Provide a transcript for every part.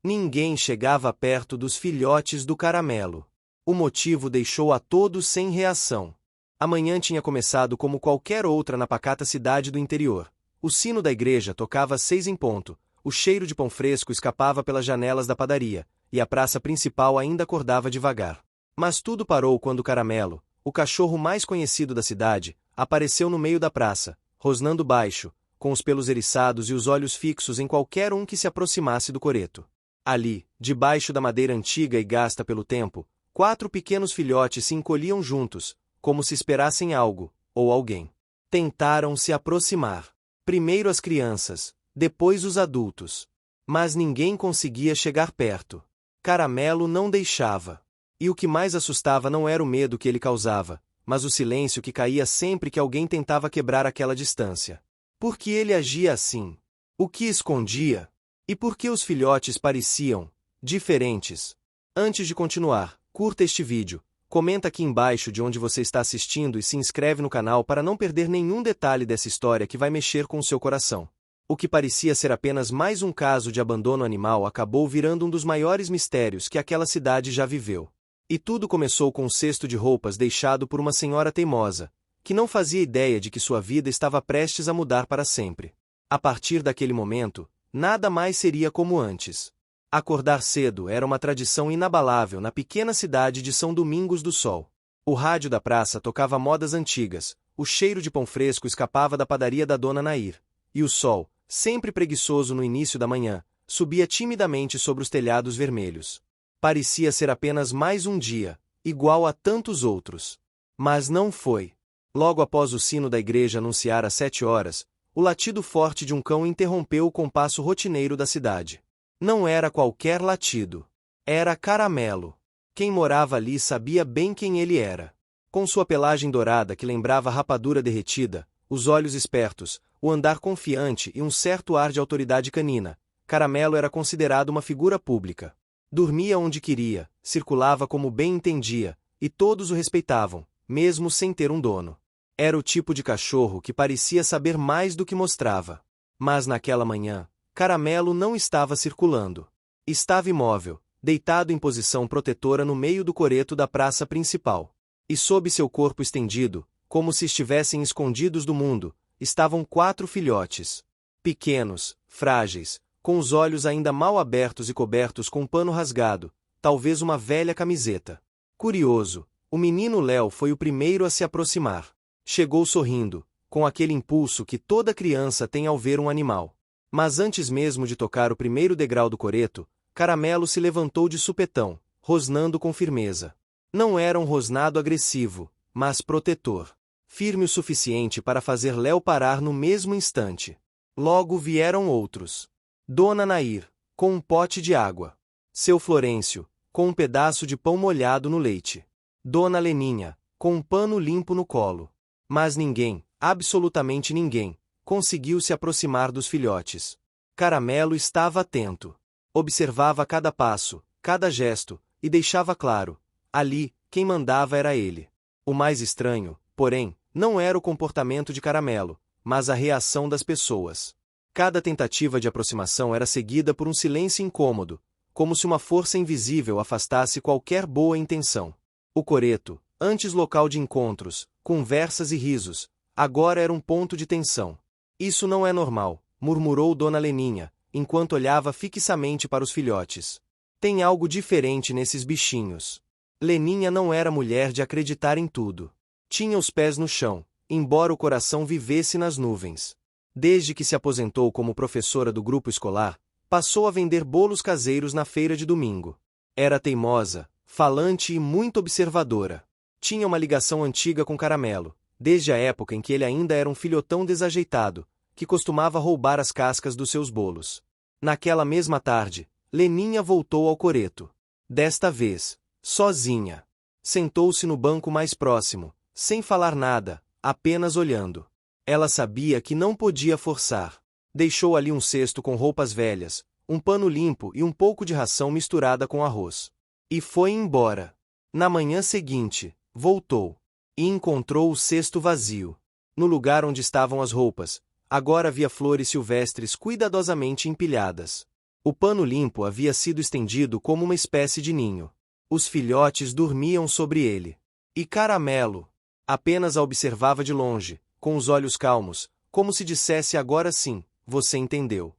Ninguém chegava perto dos filhotes do Caramelo. O motivo deixou a todos sem reação. A manhã tinha começado como qualquer outra na pacata cidade do interior. O sino da igreja tocava às 6 em ponto, o cheiro de pão fresco escapava pelas janelas da padaria, e a praça principal ainda acordava devagar. Mas tudo parou quando o Caramelo, o cachorro mais conhecido da cidade, apareceu no meio da praça, rosnando baixo, com os pelos eriçados e os olhos fixos em qualquer um que se aproximasse do coreto. Ali, debaixo da madeira antiga e gasta pelo tempo, 4 pequenos filhotes se encolhiam juntos, como se esperassem algo, ou alguém. Tentaram se aproximar. Primeiro as crianças, depois os adultos. Mas ninguém conseguia chegar perto. Caramelo não deixava. E o que mais assustava não era o medo que ele causava, mas o silêncio que caía sempre que alguém tentava quebrar aquela distância. Por que ele agia assim? O que escondia? E por que os filhotes pareciam diferentes? Antes de continuar, curta este vídeo, comenta aqui embaixo de onde você está assistindo e se inscreve no canal para não perder nenhum detalhe dessa história que vai mexer com o seu coração. O que parecia ser apenas mais um caso de abandono animal acabou virando um dos maiores mistérios que aquela cidade já viveu. E tudo começou com um cesto de roupas deixado por uma senhora teimosa, que não fazia ideia de que sua vida estava prestes a mudar para sempre. A partir daquele momento, nada mais seria como antes. Acordar cedo era uma tradição inabalável na pequena cidade de São Domingos do Sol. O rádio da praça tocava modas antigas, o cheiro de pão fresco escapava da padaria da Dona Nair, e o sol, sempre preguiçoso no início da manhã, subia timidamente sobre os telhados vermelhos. Parecia ser apenas mais um dia, igual a tantos outros. Mas não foi. Logo após o sino da igreja anunciar às 7 horas, o latido forte de um cão interrompeu o compasso rotineiro da cidade. Não era qualquer latido. Era Caramelo. Quem morava ali sabia bem quem ele era. Com sua pelagem dourada que lembrava rapadura derretida, os olhos espertos, o andar confiante e um certo ar de autoridade canina, Caramelo era considerado uma figura pública. Dormia onde queria, circulava como bem entendia, e todos o respeitavam, mesmo sem ter um dono. Era o tipo de cachorro que parecia saber mais do que mostrava. Mas naquela manhã, Caramelo não estava circulando. Estava imóvel, deitado em posição protetora no meio do coreto da praça principal. E sob seu corpo estendido, como se estivessem escondidos do mundo, estavam 4 filhotes. Pequenos, frágeis, com os olhos ainda mal abertos e cobertos com um pano rasgado, talvez uma velha camiseta. Curioso, o menino Léo foi o primeiro a se aproximar. Chegou sorrindo, com aquele impulso que toda criança tem ao ver um animal. Mas antes mesmo de tocar o primeiro degrau do coreto, Caramelo se levantou de supetão, rosnando com firmeza. Não era um rosnado agressivo, mas protetor. Firme o suficiente para fazer Léo parar no mesmo instante. Logo vieram outros. Dona Nair, com um pote de água. Seu Florêncio, com um pedaço de pão molhado no leite. Dona Leninha, com um pano limpo no colo. Mas ninguém, absolutamente ninguém, conseguiu se aproximar dos filhotes. Caramelo estava atento. Observava cada passo, cada gesto, e deixava claro: ali, quem mandava era ele. O mais estranho, porém, não era o comportamento de Caramelo, mas a reação das pessoas. Cada tentativa de aproximação era seguida por um silêncio incômodo, como se uma força invisível afastasse qualquer boa intenção. O coreto, antes local de encontros, conversas e risos, agora era um ponto de tensão. Isso não é normal, murmurou Dona Leninha, enquanto olhava fixamente para os filhotes. Tem algo diferente nesses bichinhos. Leninha não era mulher de acreditar em tudo. Tinha os pés no chão, embora o coração vivesse nas nuvens. Desde que se aposentou como professora do grupo escolar, passou a vender bolos caseiros na feira de domingo. Era teimosa, falante e muito observadora. Tinha uma ligação antiga com Caramelo, desde a época em que ele ainda era um filhotão desajeitado, que costumava roubar as cascas dos seus bolos. Naquela mesma tarde, Leninha voltou ao coreto. Desta vez, sozinha. Sentou-se no banco mais próximo, sem falar nada, apenas olhando. Ela sabia que não podia forçar. Deixou ali um cesto com roupas velhas, um pano limpo e um pouco de ração misturada com arroz. E foi embora. Na manhã seguinte, voltou. E encontrou o cesto vazio. No lugar onde estavam as roupas, agora havia flores silvestres cuidadosamente empilhadas. O pano limpo havia sido estendido como uma espécie de ninho. Os filhotes dormiam sobre ele. E Caramelo apenas a observava de longe, com os olhos calmos, como se dissesse agora sim, você entendeu.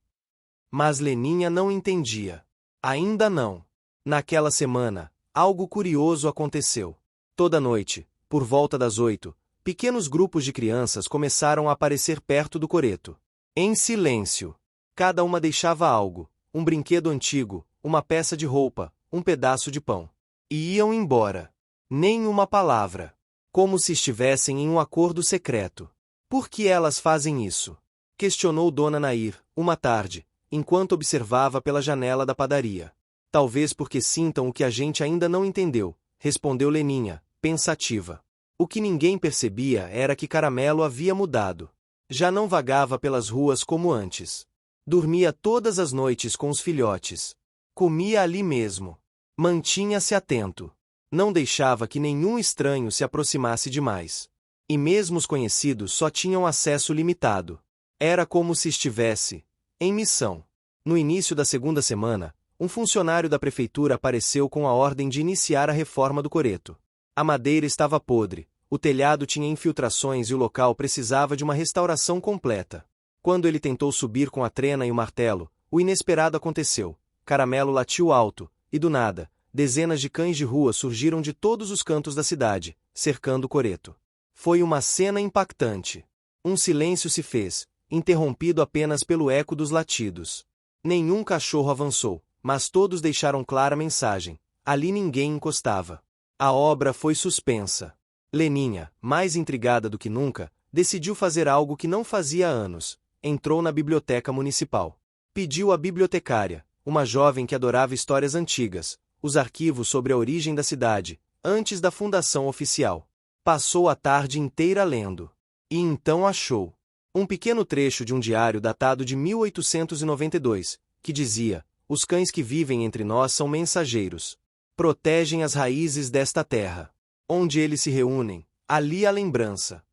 Mas Leninha não entendia. Ainda não. Naquela semana, algo curioso aconteceu. Toda noite, por volta das 8, pequenos grupos de crianças começaram a aparecer perto do coreto. Em silêncio. Cada uma deixava algo, um brinquedo antigo, uma peça de roupa, um pedaço de pão. E iam embora. Nem uma palavra. Como se estivessem em um acordo secreto. Por que elas fazem isso? Questionou Dona Nair, uma tarde, enquanto observava pela janela da padaria. Talvez porque sintam o que a gente ainda não entendeu, respondeu Leninha, pensativa. O que ninguém percebia era que Caramelo havia mudado. Já não vagava pelas ruas como antes. Dormia todas as noites com os filhotes. Comia ali mesmo. Mantinha-se atento. Não deixava que nenhum estranho se aproximasse demais. E mesmo os conhecidos só tinham acesso limitado. Era como se estivesse em missão. No início da segunda semana, um funcionário da prefeitura apareceu com a ordem de iniciar a reforma do coreto. A madeira estava podre, o telhado tinha infiltrações e o local precisava de uma restauração completa. Quando ele tentou subir com a trena e o martelo, o inesperado aconteceu. Caramelo latiu alto, e do nada, dezenas de cães de rua surgiram de todos os cantos da cidade, cercando o coreto. Foi uma cena impactante. Um silêncio se fez, interrompido apenas pelo eco dos latidos. Nenhum cachorro avançou, mas todos deixaram clara a mensagem. Ali ninguém encostava. A obra foi suspensa. Leninha, mais intrigada do que nunca, decidiu fazer algo que não fazia há anos. Entrou na biblioteca municipal. Pediu à bibliotecária, uma jovem que adorava histórias antigas, os arquivos sobre a origem da cidade, antes da fundação oficial. Passou a tarde inteira lendo. E então achou um pequeno trecho de um diário datado de 1892, que dizia: os cães que vivem entre nós são mensageiros. Protegem as raízes desta terra. Onde eles se reúnem, ali a lembrança.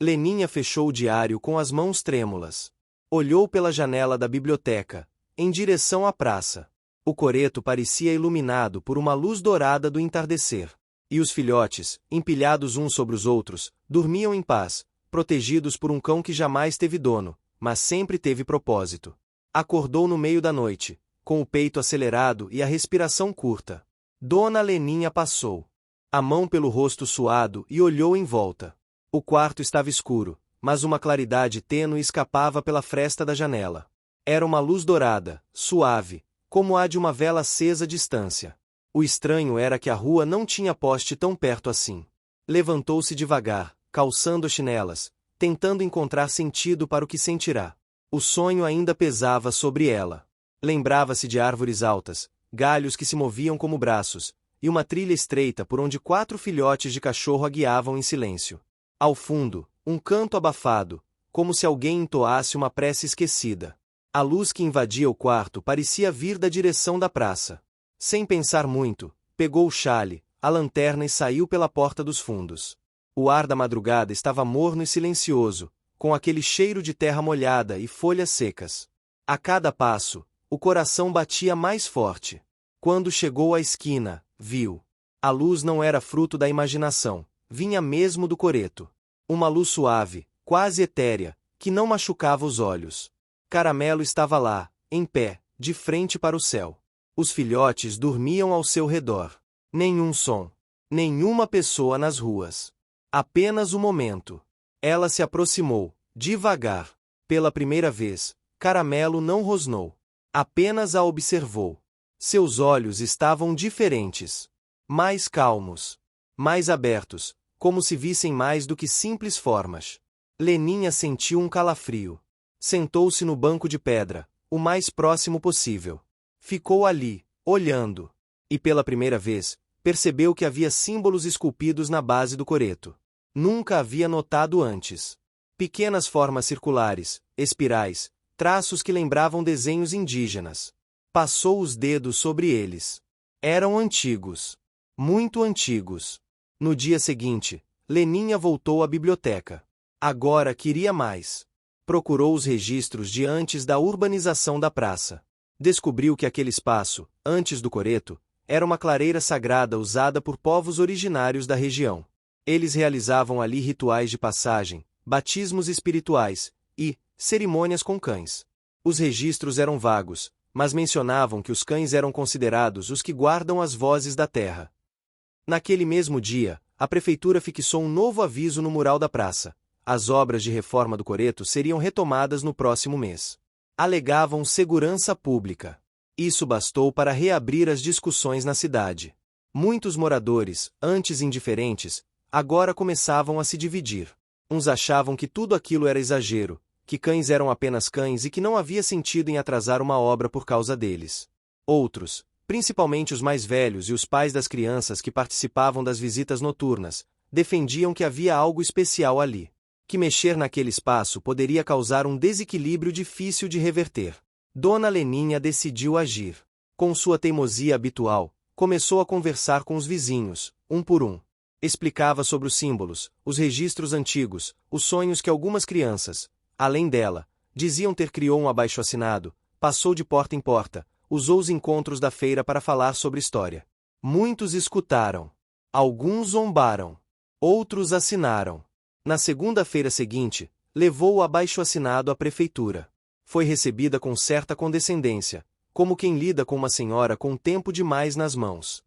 Leninha fechou o diário com as mãos trêmulas. Olhou pela janela da biblioteca, em direção à praça. O coreto parecia iluminado por uma luz dourada do entardecer. E os filhotes, empilhados uns sobre os outros, dormiam em paz, protegidos por um cão que jamais teve dono, mas sempre teve propósito. Acordou no meio da noite, com o peito acelerado e a respiração curta. Dona Leninha passou a mão pelo rosto suado e olhou em volta. O quarto estava escuro, mas uma claridade tênue escapava pela fresta da janela. Era uma luz dourada, suave, como a de uma vela acesa à distância. O estranho era que a rua não tinha poste tão perto assim. Levantou-se devagar, calçando as chinelas, tentando encontrar sentido para o que sentirá. O sonho ainda pesava sobre ela. Lembrava-se de árvores altas, galhos que se moviam como braços, e uma trilha estreita por onde 4 filhotes de cachorro a guiavam em silêncio. Ao fundo, um canto abafado, como se alguém entoasse uma prece esquecida. A luz que invadia o quarto parecia vir da direção da praça. Sem pensar muito, pegou o chale, a lanterna e saiu pela porta dos fundos. O ar da madrugada estava morno e silencioso, com aquele cheiro de terra molhada e folhas secas. A cada passo, o coração batia mais forte. Quando chegou à esquina, viu. A luz não era fruto da imaginação, vinha mesmo do coreto. Uma luz suave, quase etérea, que não machucava os olhos. Caramelo estava lá, em pé, de frente para o céu. Os filhotes dormiam ao seu redor. Nenhum som. Nenhuma pessoa nas ruas. Apenas o momento. Ela se aproximou, devagar. Pela primeira vez, Caramelo não rosnou. Apenas a observou. Seus olhos estavam diferentes. Mais calmos. Mais abertos, como se vissem mais do que simples formas. Leninha sentiu um calafrio. Sentou-se no banco de pedra, o mais próximo possível. Ficou ali, olhando. E pela primeira vez, percebeu que havia símbolos esculpidos na base do coreto. Nunca havia notado antes. Pequenas formas circulares, espirais, traços que lembravam desenhos indígenas. Passou os dedos sobre eles. Eram antigos. Muito antigos. No dia seguinte, Leninha voltou à biblioteca. Agora queria mais. Procurou os registros de antes da urbanização da praça. Descobriu que aquele espaço, antes do coreto, era uma clareira sagrada usada por povos originários da região. Eles realizavam ali rituais de passagem, batismos espirituais e cerimônias com cães. Os registros eram vagos, mas mencionavam que os cães eram considerados os que guardam as vozes da terra. Naquele mesmo dia, a prefeitura fixou um novo aviso no mural da praça. As obras de reforma do coreto seriam retomadas no próximo mês. Alegavam segurança pública. Isso bastou para reabrir as discussões na cidade. Muitos moradores, antes indiferentes, agora começavam a se dividir. Uns achavam que tudo aquilo era exagero, que cães eram apenas cães e que não havia sentido em atrasar uma obra por causa deles. Outros, principalmente os mais velhos e os pais das crianças que participavam das visitas noturnas, defendiam que havia algo especial ali. Que mexer naquele espaço poderia causar um desequilíbrio difícil de reverter. Dona Leninha decidiu agir. Com sua teimosia habitual, começou a conversar com os vizinhos, um por um. Explicava sobre os símbolos, os registros antigos, os sonhos que algumas crianças, além dela, diziam ter. Criou um abaixo-assinado, passou de porta em porta, usou os encontros da feira para falar sobre história. Muitos escutaram. Alguns zombaram. Outros assinaram. Na segunda-feira seguinte, levou o abaixo-assinado à prefeitura. Foi recebida com certa condescendência, como quem lida com uma senhora com tempo demais nas mãos.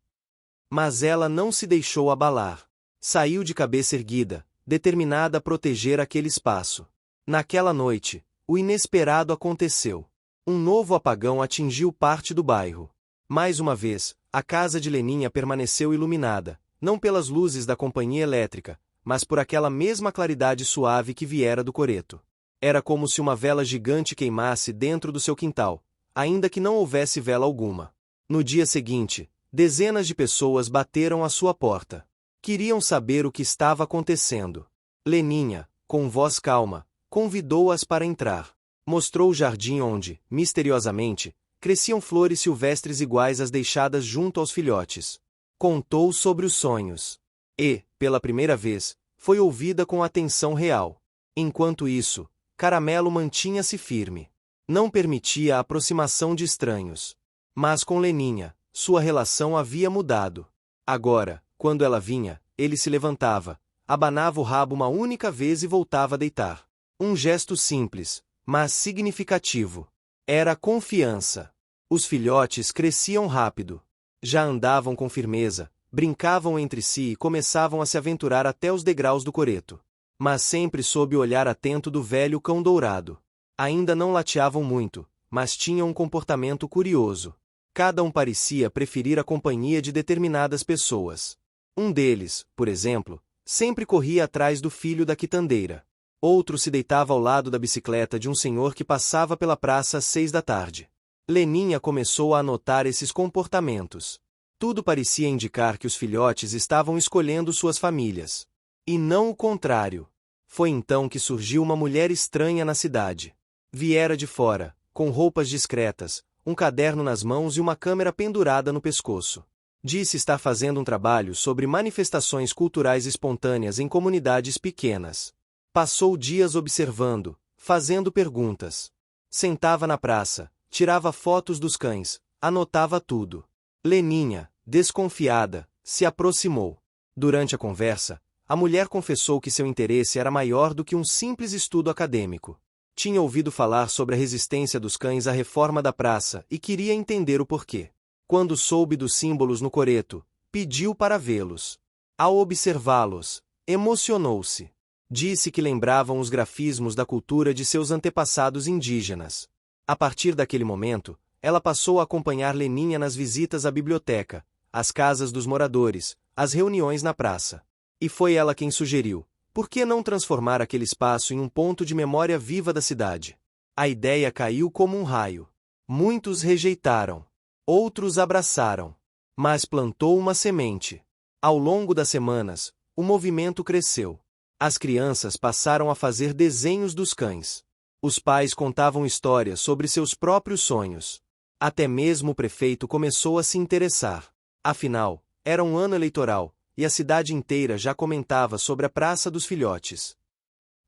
Mas ela não se deixou abalar. Saiu de cabeça erguida, determinada a proteger aquele espaço. Naquela noite, o inesperado aconteceu. Um novo apagão atingiu parte do bairro. Mais uma vez, a casa de Leninha permaneceu iluminada, não pelas luzes da companhia elétrica, mas por aquela mesma claridade suave que viera do coreto. Era como se uma vela gigante queimasse dentro do seu quintal, ainda que não houvesse vela alguma. No dia seguinte, dezenas de pessoas bateram à sua porta. Queriam saber o que estava acontecendo. Leninha, com voz calma, convidou-as para entrar. Mostrou o jardim onde, misteriosamente, cresciam flores silvestres iguais às deixadas junto aos filhotes. Contou sobre os sonhos. E, pela primeira vez, foi ouvida com atenção real. Enquanto isso, Caramelo mantinha-se firme. Não permitia a aproximação de estranhos. Mas com Leninha, sua relação havia mudado. Agora, quando ela vinha, ele se levantava, abanava o rabo uma única vez e voltava a deitar. Um gesto simples, mas significativo. Era confiança. Os filhotes cresciam rápido. Já andavam com firmeza, brincavam entre si e começavam a se aventurar até os degraus do coreto. Mas sempre sob o olhar atento do velho cão dourado. Ainda não lateavam muito, mas tinham um comportamento curioso. Cada um parecia preferir a companhia de determinadas pessoas. Um deles, por exemplo, sempre corria atrás do filho da quitandeira. Outro se deitava ao lado da bicicleta de um senhor que passava pela praça às 6 da tarde. Leninha começou a anotar esses comportamentos. Tudo parecia indicar que os filhotes estavam escolhendo suas famílias. E não o contrário. Foi então que surgiu uma mulher estranha na cidade. Viera de fora, com roupas discretas, um caderno nas mãos e uma câmera pendurada no pescoço. Disse estar fazendo um trabalho sobre manifestações culturais espontâneas em comunidades pequenas. Passou dias observando, fazendo perguntas. Sentava na praça, tirava fotos dos cães, anotava tudo. Leninha, desconfiada, se aproximou. Durante a conversa, a mulher confessou que seu interesse era maior do que um simples estudo acadêmico. Tinha ouvido falar sobre a resistência dos cães à reforma da praça e queria entender o porquê. Quando soube dos símbolos no coreto, pediu para vê-los. Ao observá-los, emocionou-se. Disse que lembravam os grafismos da cultura de seus antepassados indígenas. A partir daquele momento, ela passou a acompanhar Leninha nas visitas à biblioteca, às casas dos moradores, às reuniões na praça. E foi ela quem sugeriu: por que não transformar aquele espaço em um ponto de memória viva da cidade? A ideia caiu como um raio. Muitos rejeitaram. Outros abraçaram. Mas plantou uma semente. Ao longo das semanas, o movimento cresceu. As crianças passaram a fazer desenhos dos cães. Os pais contavam histórias sobre seus próprios sonhos. Até mesmo o prefeito começou a se interessar. Afinal, era um ano eleitoral, e a cidade inteira já comentava sobre a Praça dos Filhotes.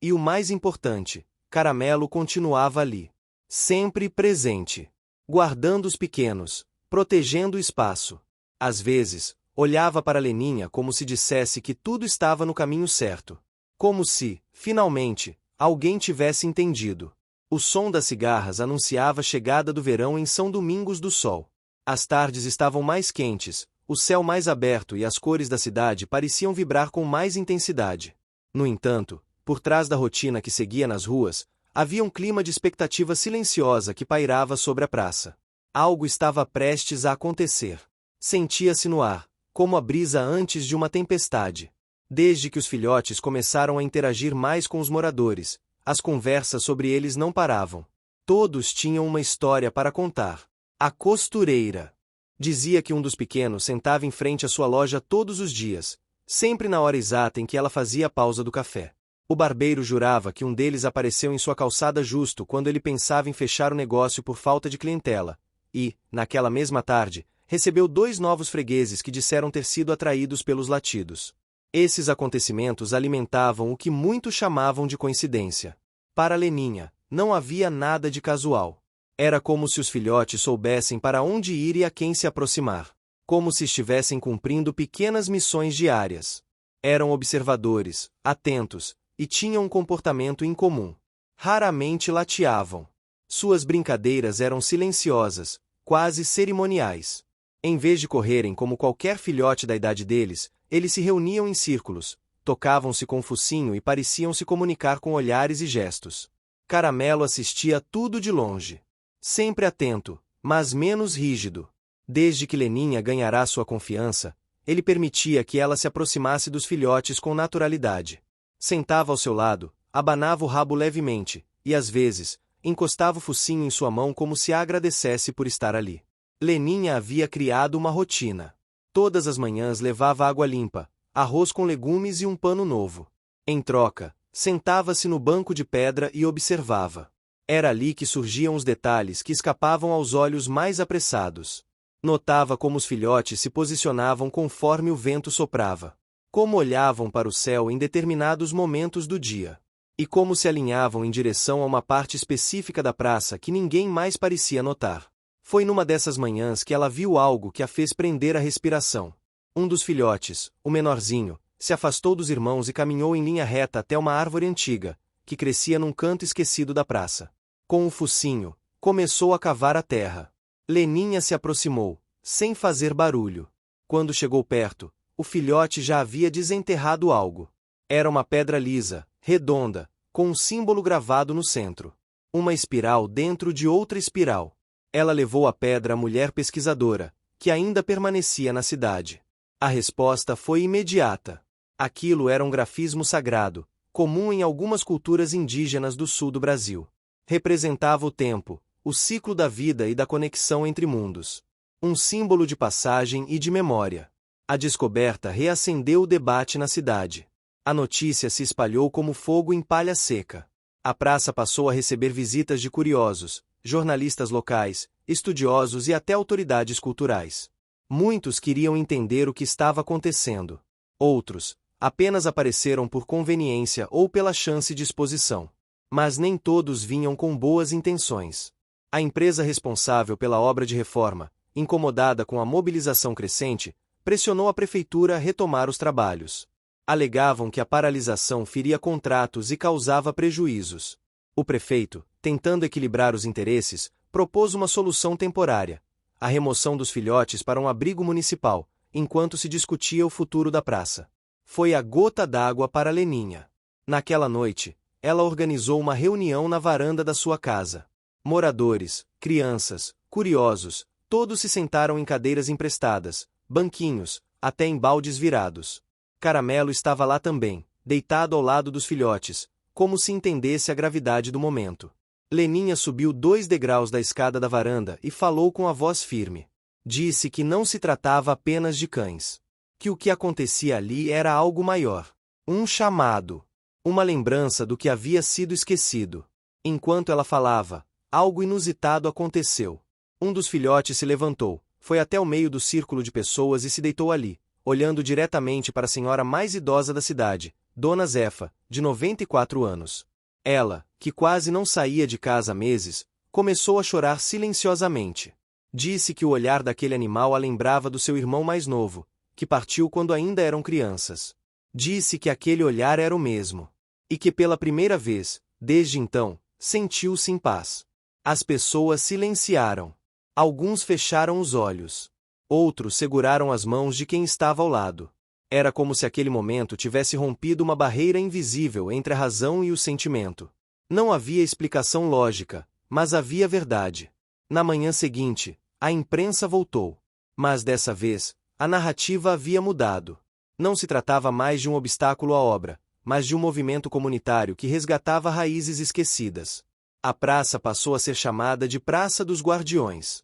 E o mais importante, Caramelo continuava ali. Sempre presente. guardando os pequenos, protegendo o espaço. Às vezes, olhava para Leninha como se dissesse que tudo estava no caminho certo. Como se, finalmente, alguém tivesse entendido. O som das cigarras anunciava a chegada do verão em São Domingos do Sol. As tardes estavam mais quentes, o céu mais aberto e as cores da cidade pareciam vibrar com mais intensidade. No entanto, por trás da rotina que seguia nas ruas, havia um clima de expectativa silenciosa que pairava sobre a praça. Algo estava prestes a acontecer. Sentia-se no ar, como a brisa antes de uma tempestade. Desde que os filhotes começaram a interagir mais com os moradores, as conversas sobre eles não paravam. Todos tinham uma história para contar. A costureira dizia que um dos pequenos sentava em frente à sua loja todos os dias, sempre na hora exata em que ela fazia a pausa do café. O barbeiro jurava que um deles apareceu em sua calçada justo quando ele pensava em fechar o negócio por falta de clientela, e, naquela mesma tarde, recebeu 2 novos fregueses que disseram ter sido atraídos pelos latidos. Esses acontecimentos alimentavam o que muitos chamavam de coincidência. Para Leninha, não havia nada de casual. Era como se os filhotes soubessem para onde ir e a quem se aproximar. Como se estivessem cumprindo pequenas missões diárias. Eram observadores, atentos, e tinham um comportamento incomum. Raramente lateavam. Suas brincadeiras eram silenciosas, quase cerimoniais. Em vez de correrem como qualquer filhote da idade deles, eles se reuniam em círculos, tocavam-se com o focinho e pareciam se comunicar com olhares e gestos. Caramelo assistia tudo de longe. Sempre atento, mas menos rígido. Desde que Leninha ganhara sua confiança, ele permitia que ela se aproximasse dos filhotes com naturalidade. Sentava ao seu lado, abanava o rabo levemente, e às vezes, encostava o focinho em sua mão como se a agradecesse por estar ali. Leninha havia criado uma rotina. Todas as manhãs levava água limpa, arroz com legumes e um pano novo. Em troca, sentava-se no banco de pedra e observava. Era ali que surgiam os detalhes que escapavam aos olhos mais apressados. Notava como os filhotes se posicionavam conforme o vento soprava. Como olhavam para o céu em determinados momentos do dia. E como se alinhavam em direção a uma parte específica da praça que ninguém mais parecia notar. Foi numa dessas manhãs que ela viu algo que a fez prender a respiração. Um dos filhotes, o menorzinho, se afastou dos irmãos e caminhou em linha reta até uma árvore antiga, que crescia num canto esquecido da praça. Com o focinho, começou a cavar a terra. Leninha se aproximou, sem fazer barulho. Quando chegou perto, o filhote já havia desenterrado algo. Era uma pedra lisa, redonda, com um símbolo gravado no centro. Uma espiral dentro de outra espiral. Ela levou a pedra à mulher pesquisadora, que ainda permanecia na cidade. A resposta foi imediata. Aquilo era um grafismo sagrado, comum em algumas culturas indígenas do sul do Brasil. Representava o tempo, o ciclo da vida e da conexão entre mundos. Um símbolo de passagem e de memória. A descoberta reacendeu o debate na cidade. A notícia se espalhou como fogo em palha seca. A praça passou a receber visitas de curiosos, jornalistas locais, estudiosos e até autoridades culturais. Muitos queriam entender o que estava acontecendo. Outros apenas apareceram por conveniência ou pela chance de exposição. Mas nem todos vinham com boas intenções. A empresa responsável pela obra de reforma, incomodada com a mobilização crescente, pressionou a prefeitura a retomar os trabalhos. Alegavam que a paralisação feria contratos e causava prejuízos. O prefeito, tentando equilibrar os interesses, propôs uma solução temporária: a remoção dos filhotes para um abrigo municipal, enquanto se discutia o futuro da praça. Foi a gota d'água para Leninha. Naquela noite, ela organizou uma reunião na varanda da sua casa. Moradores, crianças, curiosos, todos se sentaram em cadeiras emprestadas, banquinhos, até em baldes virados. Caramelo estava lá também, deitado ao lado dos filhotes, como se entendesse a gravidade do momento. Leninha subiu 2 degraus da escada da varanda e falou com a voz firme. Disse que não se tratava apenas de cães. Que o que acontecia ali era algo maior. Um chamado. Uma lembrança do que havia sido esquecido. Enquanto ela falava, algo inusitado aconteceu. Um dos filhotes se levantou, foi até o meio do círculo de pessoas e se deitou ali, olhando diretamente para a senhora mais idosa da cidade, Dona Zefa, de 94 anos. Ela, que quase não saía de casa há meses, começou a chorar silenciosamente. Disse que o olhar daquele animal a lembrava do seu irmão mais novo, que partiu quando ainda eram crianças. Disse que aquele olhar era o mesmo. E que pela primeira vez, desde então, sentiu-se em paz. As pessoas silenciaram. Alguns fecharam os olhos. Outros seguraram as mãos de quem estava ao lado. Era como se aquele momento tivesse rompido uma barreira invisível entre a razão e o sentimento. Não havia explicação lógica, mas havia verdade. Na manhã seguinte, a imprensa voltou. Mas dessa vez, a narrativa havia mudado. Não se tratava mais de um obstáculo à obra, mas de um movimento comunitário que resgatava raízes esquecidas. A praça passou a ser chamada de Praça dos Guardiões.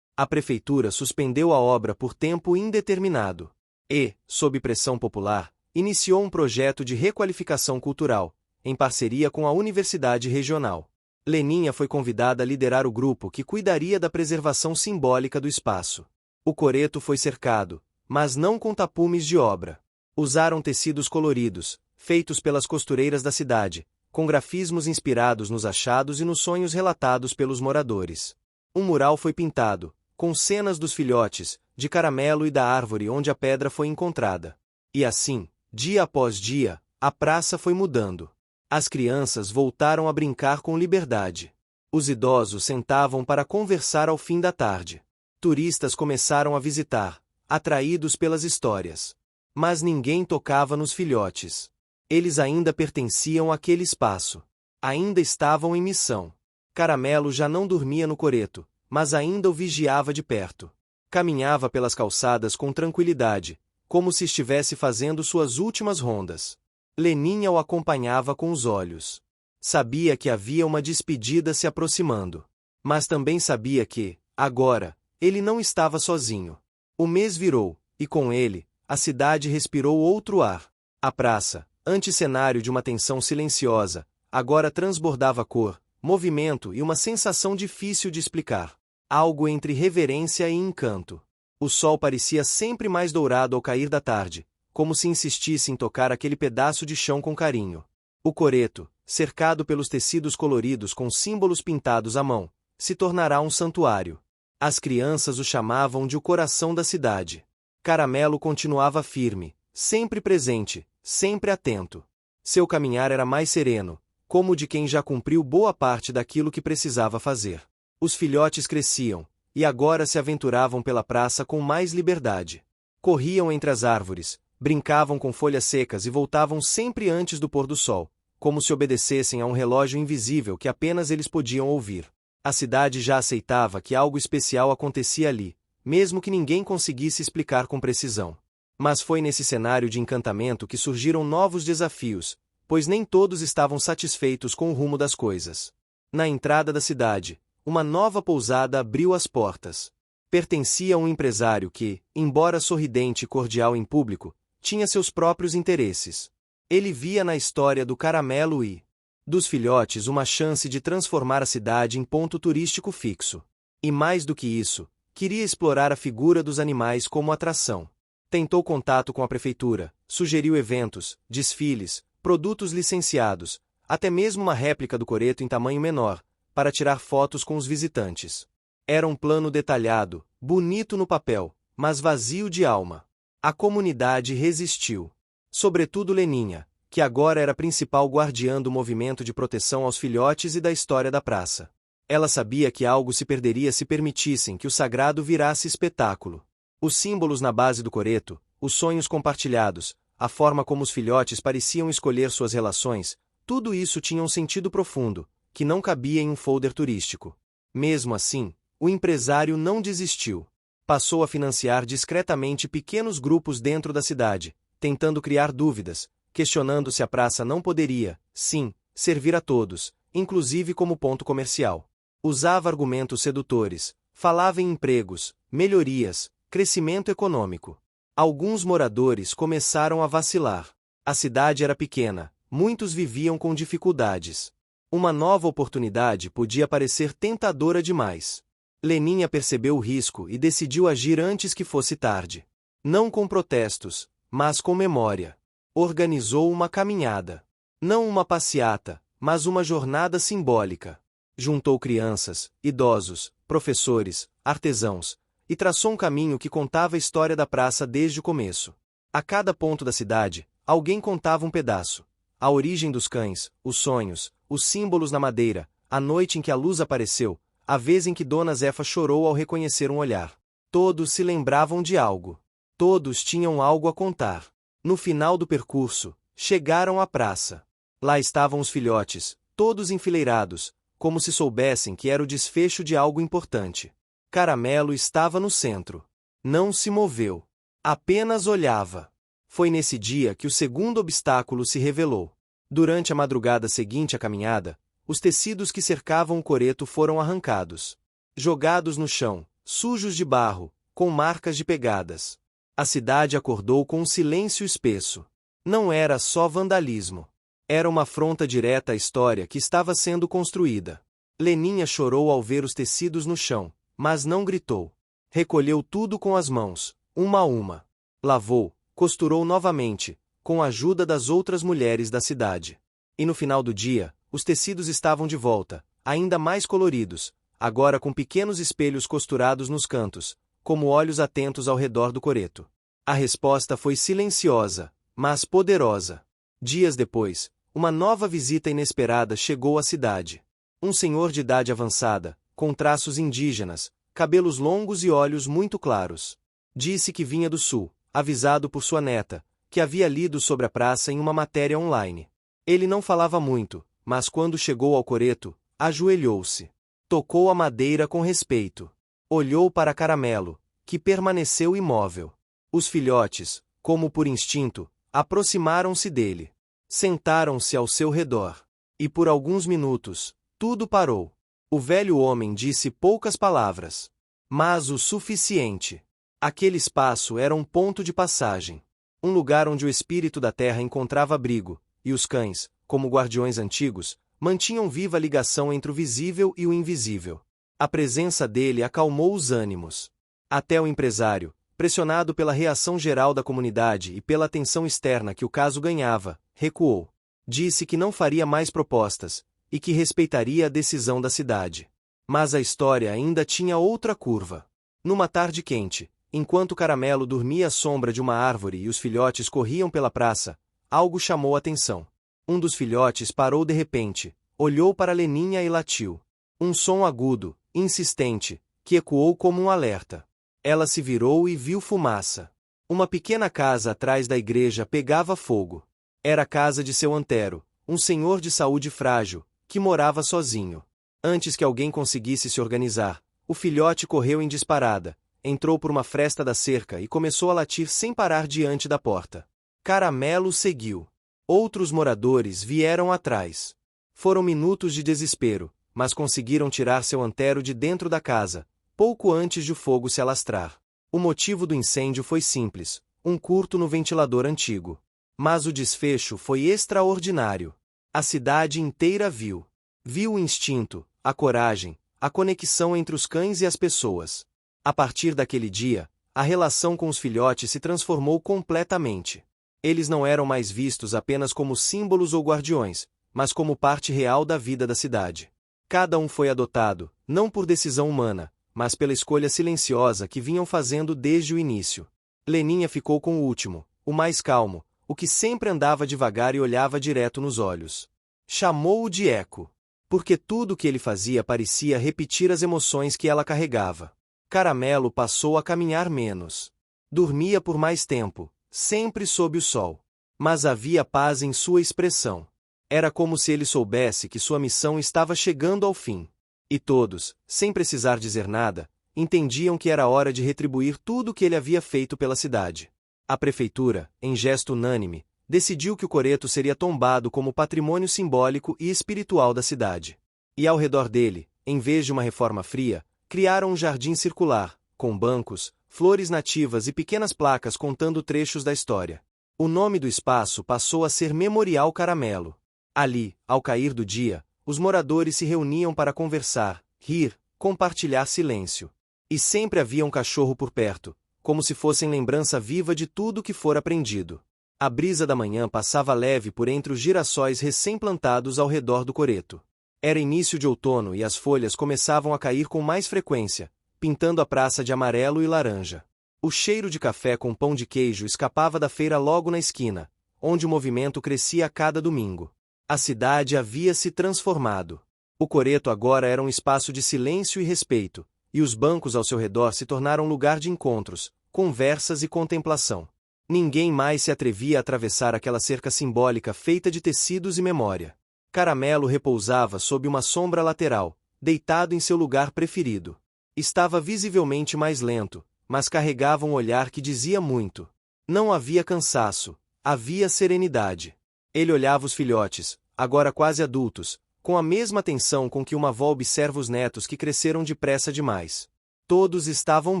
A prefeitura suspendeu a obra por tempo indeterminado. E, sob pressão popular, iniciou um projeto de requalificação cultural, em parceria com a Universidade Regional. Leninha foi convidada a liderar o grupo que cuidaria da preservação simbólica do espaço. O coreto foi cercado, mas não com tapumes de obra. Usaram tecidos coloridos, feitos pelas costureiras da cidade, com grafismos inspirados nos achados e nos sonhos relatados pelos moradores. Um mural foi pintado, com cenas dos filhotes, de caramelo e da árvore onde a pedra foi encontrada. E assim, dia após dia, a praça foi mudando. As crianças voltaram a brincar com liberdade. Os idosos sentavam para conversar ao fim da tarde. Turistas começaram a visitar, atraídos pelas histórias. Mas ninguém tocava nos filhotes. Eles ainda pertenciam àquele espaço. Ainda estavam em missão. Caramelo já não dormia no coreto, mas ainda o vigiava de perto. Caminhava pelas calçadas com tranquilidade, como se estivesse fazendo suas últimas rondas. Leninha o acompanhava com os olhos. Sabia que havia uma despedida se aproximando. Mas também sabia que, agora, ele não estava sozinho. O mês virou, e com ele, a cidade respirou outro ar. A praça, antecenário de uma tensão silenciosa, agora transbordava cor, movimento e uma sensação difícil de explicar. Algo entre reverência e encanto. O sol parecia sempre mais dourado ao cair da tarde, como se insistisse em tocar aquele pedaço de chão com carinho. O coreto, cercado pelos tecidos coloridos com símbolos pintados à mão, se tornará um santuário. As crianças o chamavam de o coração da cidade. Caramelo continuava firme, sempre presente, sempre atento. Seu caminhar era mais sereno, como o de quem já cumpriu boa parte daquilo que precisava fazer. Os filhotes cresciam, e agora se aventuravam pela praça com mais liberdade. Corriam entre as árvores, brincavam com folhas secas e voltavam sempre antes do pôr do sol, como se obedecessem a um relógio invisível que apenas eles podiam ouvir. A cidade já aceitava que algo especial acontecia ali, mesmo que ninguém conseguisse explicar com precisão. Mas foi nesse cenário de encantamento que surgiram novos desafios, pois nem todos estavam satisfeitos com o rumo das coisas. Na entrada da cidade, uma nova pousada abriu as portas. Pertencia a um empresário que, embora sorridente e cordial em público, tinha seus próprios interesses. Ele via na história do caramelo e dos filhotes uma chance de transformar a cidade em ponto turístico fixo. E mais do que isso, queria explorar a figura dos animais como atração. Tentou contato com a prefeitura, sugeriu eventos, desfiles, produtos licenciados, até mesmo uma réplica do coreto em tamanho menor, para tirar fotos com os visitantes. Era um plano detalhado, bonito no papel, mas vazio de alma. A comunidade resistiu. Sobretudo Leninha, que agora era a principal guardiã do movimento de proteção aos filhotes e da história da praça. Ela sabia que algo se perderia se permitissem que o sagrado virasse espetáculo. Os símbolos na base do coreto, os sonhos compartilhados, a forma como os filhotes pareciam escolher suas relações, tudo isso tinha um sentido profundo, que não cabia em um folder turístico. Mesmo assim, o empresário não desistiu. Passou a financiar discretamente pequenos grupos dentro da cidade, tentando criar dúvidas, questionando se a praça não poderia, sim, servir a todos, inclusive como ponto comercial. Usava argumentos sedutores, falava em empregos, melhorias, crescimento econômico. Alguns moradores começaram a vacilar. A cidade era pequena, muitos viviam com dificuldades. Uma nova oportunidade podia parecer tentadora demais. Leninha percebeu o risco e decidiu agir antes que fosse tarde. Não com protestos, mas com memória. Organizou uma caminhada. Não uma passeata, mas uma jornada simbólica. Juntou crianças, idosos, professores, artesãos, e traçou um caminho que contava a história da praça desde o começo. A cada ponto da cidade, alguém contava um pedaço. A origem dos cães, os sonhos, os símbolos na madeira, a noite em que a luz apareceu, a vez em que Dona Zefa chorou ao reconhecer um olhar. Todos se lembravam de algo. Todos tinham algo a contar. No final do percurso, chegaram à praça. Lá estavam os filhotes, todos enfileirados, como se soubessem que era o desfecho de algo importante. Caramelo estava no centro. Não se moveu. Apenas olhava. Foi nesse dia que o segundo obstáculo se revelou. Durante a madrugada seguinte à caminhada, os tecidos que cercavam o coreto foram arrancados. Jogados no chão, sujos de barro, com marcas de pegadas. A cidade acordou com um silêncio espesso. Não era só vandalismo. Era uma afronta direta à história que estava sendo construída. Leninha chorou ao ver os tecidos no chão, mas não gritou. Recolheu tudo com as mãos, uma a uma. Lavou, costurou novamente, com a ajuda das outras mulheres da cidade. E no final do dia, os tecidos estavam de volta, ainda mais coloridos, agora com pequenos espelhos costurados nos cantos, como olhos atentos ao redor do coreto. A resposta foi silenciosa, mas poderosa. Dias depois, uma nova visita inesperada chegou à cidade. Um senhor de idade avançada, com traços indígenas, cabelos longos e olhos muito claros. Disse que vinha do sul, avisado por sua neta, que havia lido sobre a praça em uma matéria online. Ele não falava muito, mas quando chegou ao coreto, ajoelhou-se. Tocou a madeira com respeito. Olhou para Caramelo, que permaneceu imóvel. Os filhotes, como por instinto, aproximaram-se dele. Sentaram-se ao seu redor. E por alguns minutos, tudo parou. O velho homem disse poucas palavras, mas o suficiente. Aquele espaço era um ponto de passagem. Um lugar onde o espírito da terra encontrava abrigo, e os cães, como guardiões antigos, mantinham viva a ligação entre o visível e o invisível. A presença dele acalmou os ânimos. Até o empresário, pressionado pela reação geral da comunidade e pela atenção externa que o caso ganhava, recuou. Disse que não faria mais propostas, e que respeitaria a decisão da cidade. Mas a história ainda tinha outra curva. Numa tarde quente, enquanto Caramelo dormia à sombra de uma árvore e os filhotes corriam pela praça, algo chamou a atenção. Um dos filhotes parou de repente, olhou para Leninha e latiu. Um som agudo, insistente, que ecoou como um alerta. Ela se virou e viu fumaça. Uma pequena casa atrás da igreja pegava fogo. Era a casa de seu antero, um senhor de saúde frágil, que morava sozinho. Antes que alguém conseguisse se organizar, o filhote correu em disparada, entrou por uma fresta da cerca e começou a latir sem parar diante da porta. Caramelo seguiu. Outros moradores vieram atrás. Foram minutos de desespero, mas conseguiram tirar seu antero de dentro da casa, pouco antes de o fogo se alastrar. O motivo do incêndio foi simples, um curto no ventilador antigo. Mas o desfecho foi extraordinário. A cidade inteira viu. Viu o instinto, a coragem, a conexão entre os cães e as pessoas. A partir daquele dia, a relação com os filhotes se transformou completamente. Eles não eram mais vistos apenas como símbolos ou guardiões, mas como parte real da vida da cidade. Cada um foi adotado, não por decisão humana, mas pela escolha silenciosa que vinham fazendo desde o início. Leninha ficou com o último, o mais calmo, o que sempre andava devagar e olhava direto nos olhos. Chamou-o de Eco, porque tudo o que ele fazia parecia repetir as emoções que ela carregava. Caramelo passou a caminhar menos. Dormia por mais tempo, sempre sob o sol. Mas havia paz em sua expressão. Era como se ele soubesse que sua missão estava chegando ao fim. E todos, sem precisar dizer nada, entendiam que era hora de retribuir tudo o que ele havia feito pela cidade. A prefeitura, em gesto unânime, decidiu que o coreto seria tombado como patrimônio simbólico e espiritual da cidade. E ao redor dele, em vez de uma reforma fria, criaram um jardim circular, com bancos, flores nativas e pequenas placas contando trechos da história. O nome do espaço passou a ser Memorial Caramelo. Ali, ao cair do dia, os moradores se reuniam para conversar, rir, compartilhar silêncio. E sempre havia um cachorro por perto, como se fossem lembrança viva de tudo que fora aprendido. A brisa da manhã passava leve por entre os girassóis recém-plantados ao redor do coreto. Era início de outono e as folhas começavam a cair com mais frequência, pintando a praça de amarelo e laranja. O cheiro de café com pão de queijo escapava da feira logo na esquina, onde o movimento crescia a cada domingo. A cidade havia se transformado. O coreto agora era um espaço de silêncio e respeito, e os bancos ao seu redor se tornaram lugar de encontros, conversas e contemplação. Ninguém mais se atrevia a atravessar aquela cerca simbólica feita de tecidos e memória. Caramelo repousava sob uma sombra lateral, deitado em seu lugar preferido. Estava visivelmente mais lento, mas carregava um olhar que dizia muito. Não havia cansaço, havia serenidade. Ele olhava os filhotes, agora quase adultos, com a mesma atenção com que uma avó observa os netos que cresceram depressa demais. Todos estavam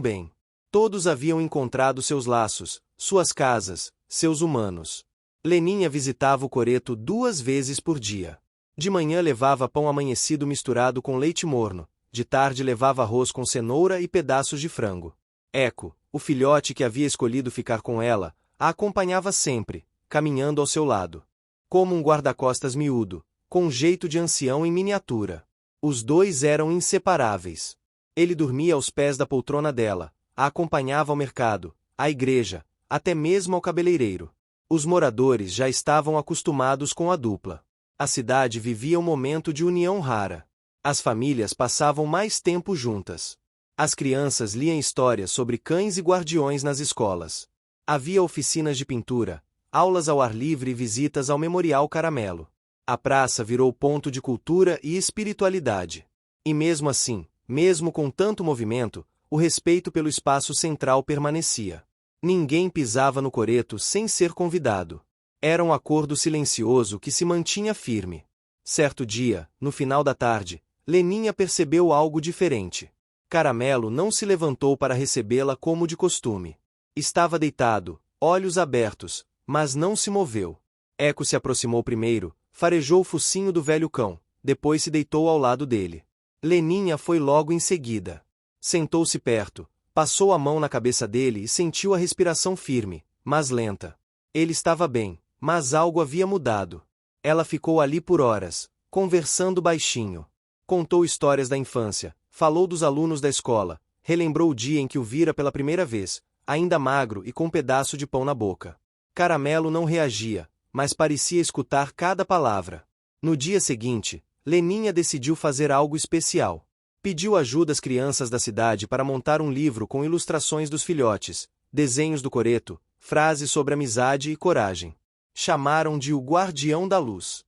bem. Todos haviam encontrado seus laços, suas casas, seus humanos. Leninha visitava o coreto 2 vezes por dia. De manhã levava pão amanhecido misturado com leite morno, de tarde levava arroz com cenoura e pedaços de frango. Eco, o filhote que havia escolhido ficar com ela, a acompanhava sempre, caminhando ao seu lado. Como um guarda-costas miúdo, com um jeito de ancião em miniatura. Os dois eram inseparáveis. Ele dormia aos pés da poltrona dela, a acompanhava ao mercado, à igreja, até mesmo ao cabeleireiro. Os moradores já estavam acostumados com a dupla. A cidade vivia um momento de união rara. As famílias passavam mais tempo juntas. As crianças liam histórias sobre cães e guardiões nas escolas. Havia oficinas de pintura, aulas ao ar livre e visitas ao Memorial Caramelo. A praça virou ponto de cultura e espiritualidade. E mesmo assim, mesmo com tanto movimento, o respeito pelo espaço central permanecia. Ninguém pisava no coreto sem ser convidado. Era um acordo silencioso que se mantinha firme. Certo dia, no final da tarde, Leninha percebeu algo diferente. Caramelo não se levantou para recebê-la como de costume. Estava deitado, olhos abertos, mas não se moveu. Eco se aproximou primeiro, farejou o focinho do velho cão, depois se deitou ao lado dele. Leninha foi logo em seguida. Sentou-se perto, passou a mão na cabeça dele e sentiu a respiração firme, mas lenta. Ele estava bem, mas algo havia mudado. Ela ficou ali por horas, conversando baixinho. Contou histórias da infância, falou dos alunos da escola, relembrou o dia em que o vira pela primeira vez, ainda magro e com um pedaço de pão na boca. Caramelo não reagia, mas parecia escutar cada palavra. No dia seguinte, Leninha decidiu fazer algo especial. Pediu ajuda às crianças da cidade para montar um livro com ilustrações dos filhotes, desenhos do coreto, frases sobre amizade e coragem. Chamaram de O Guardião da Luz.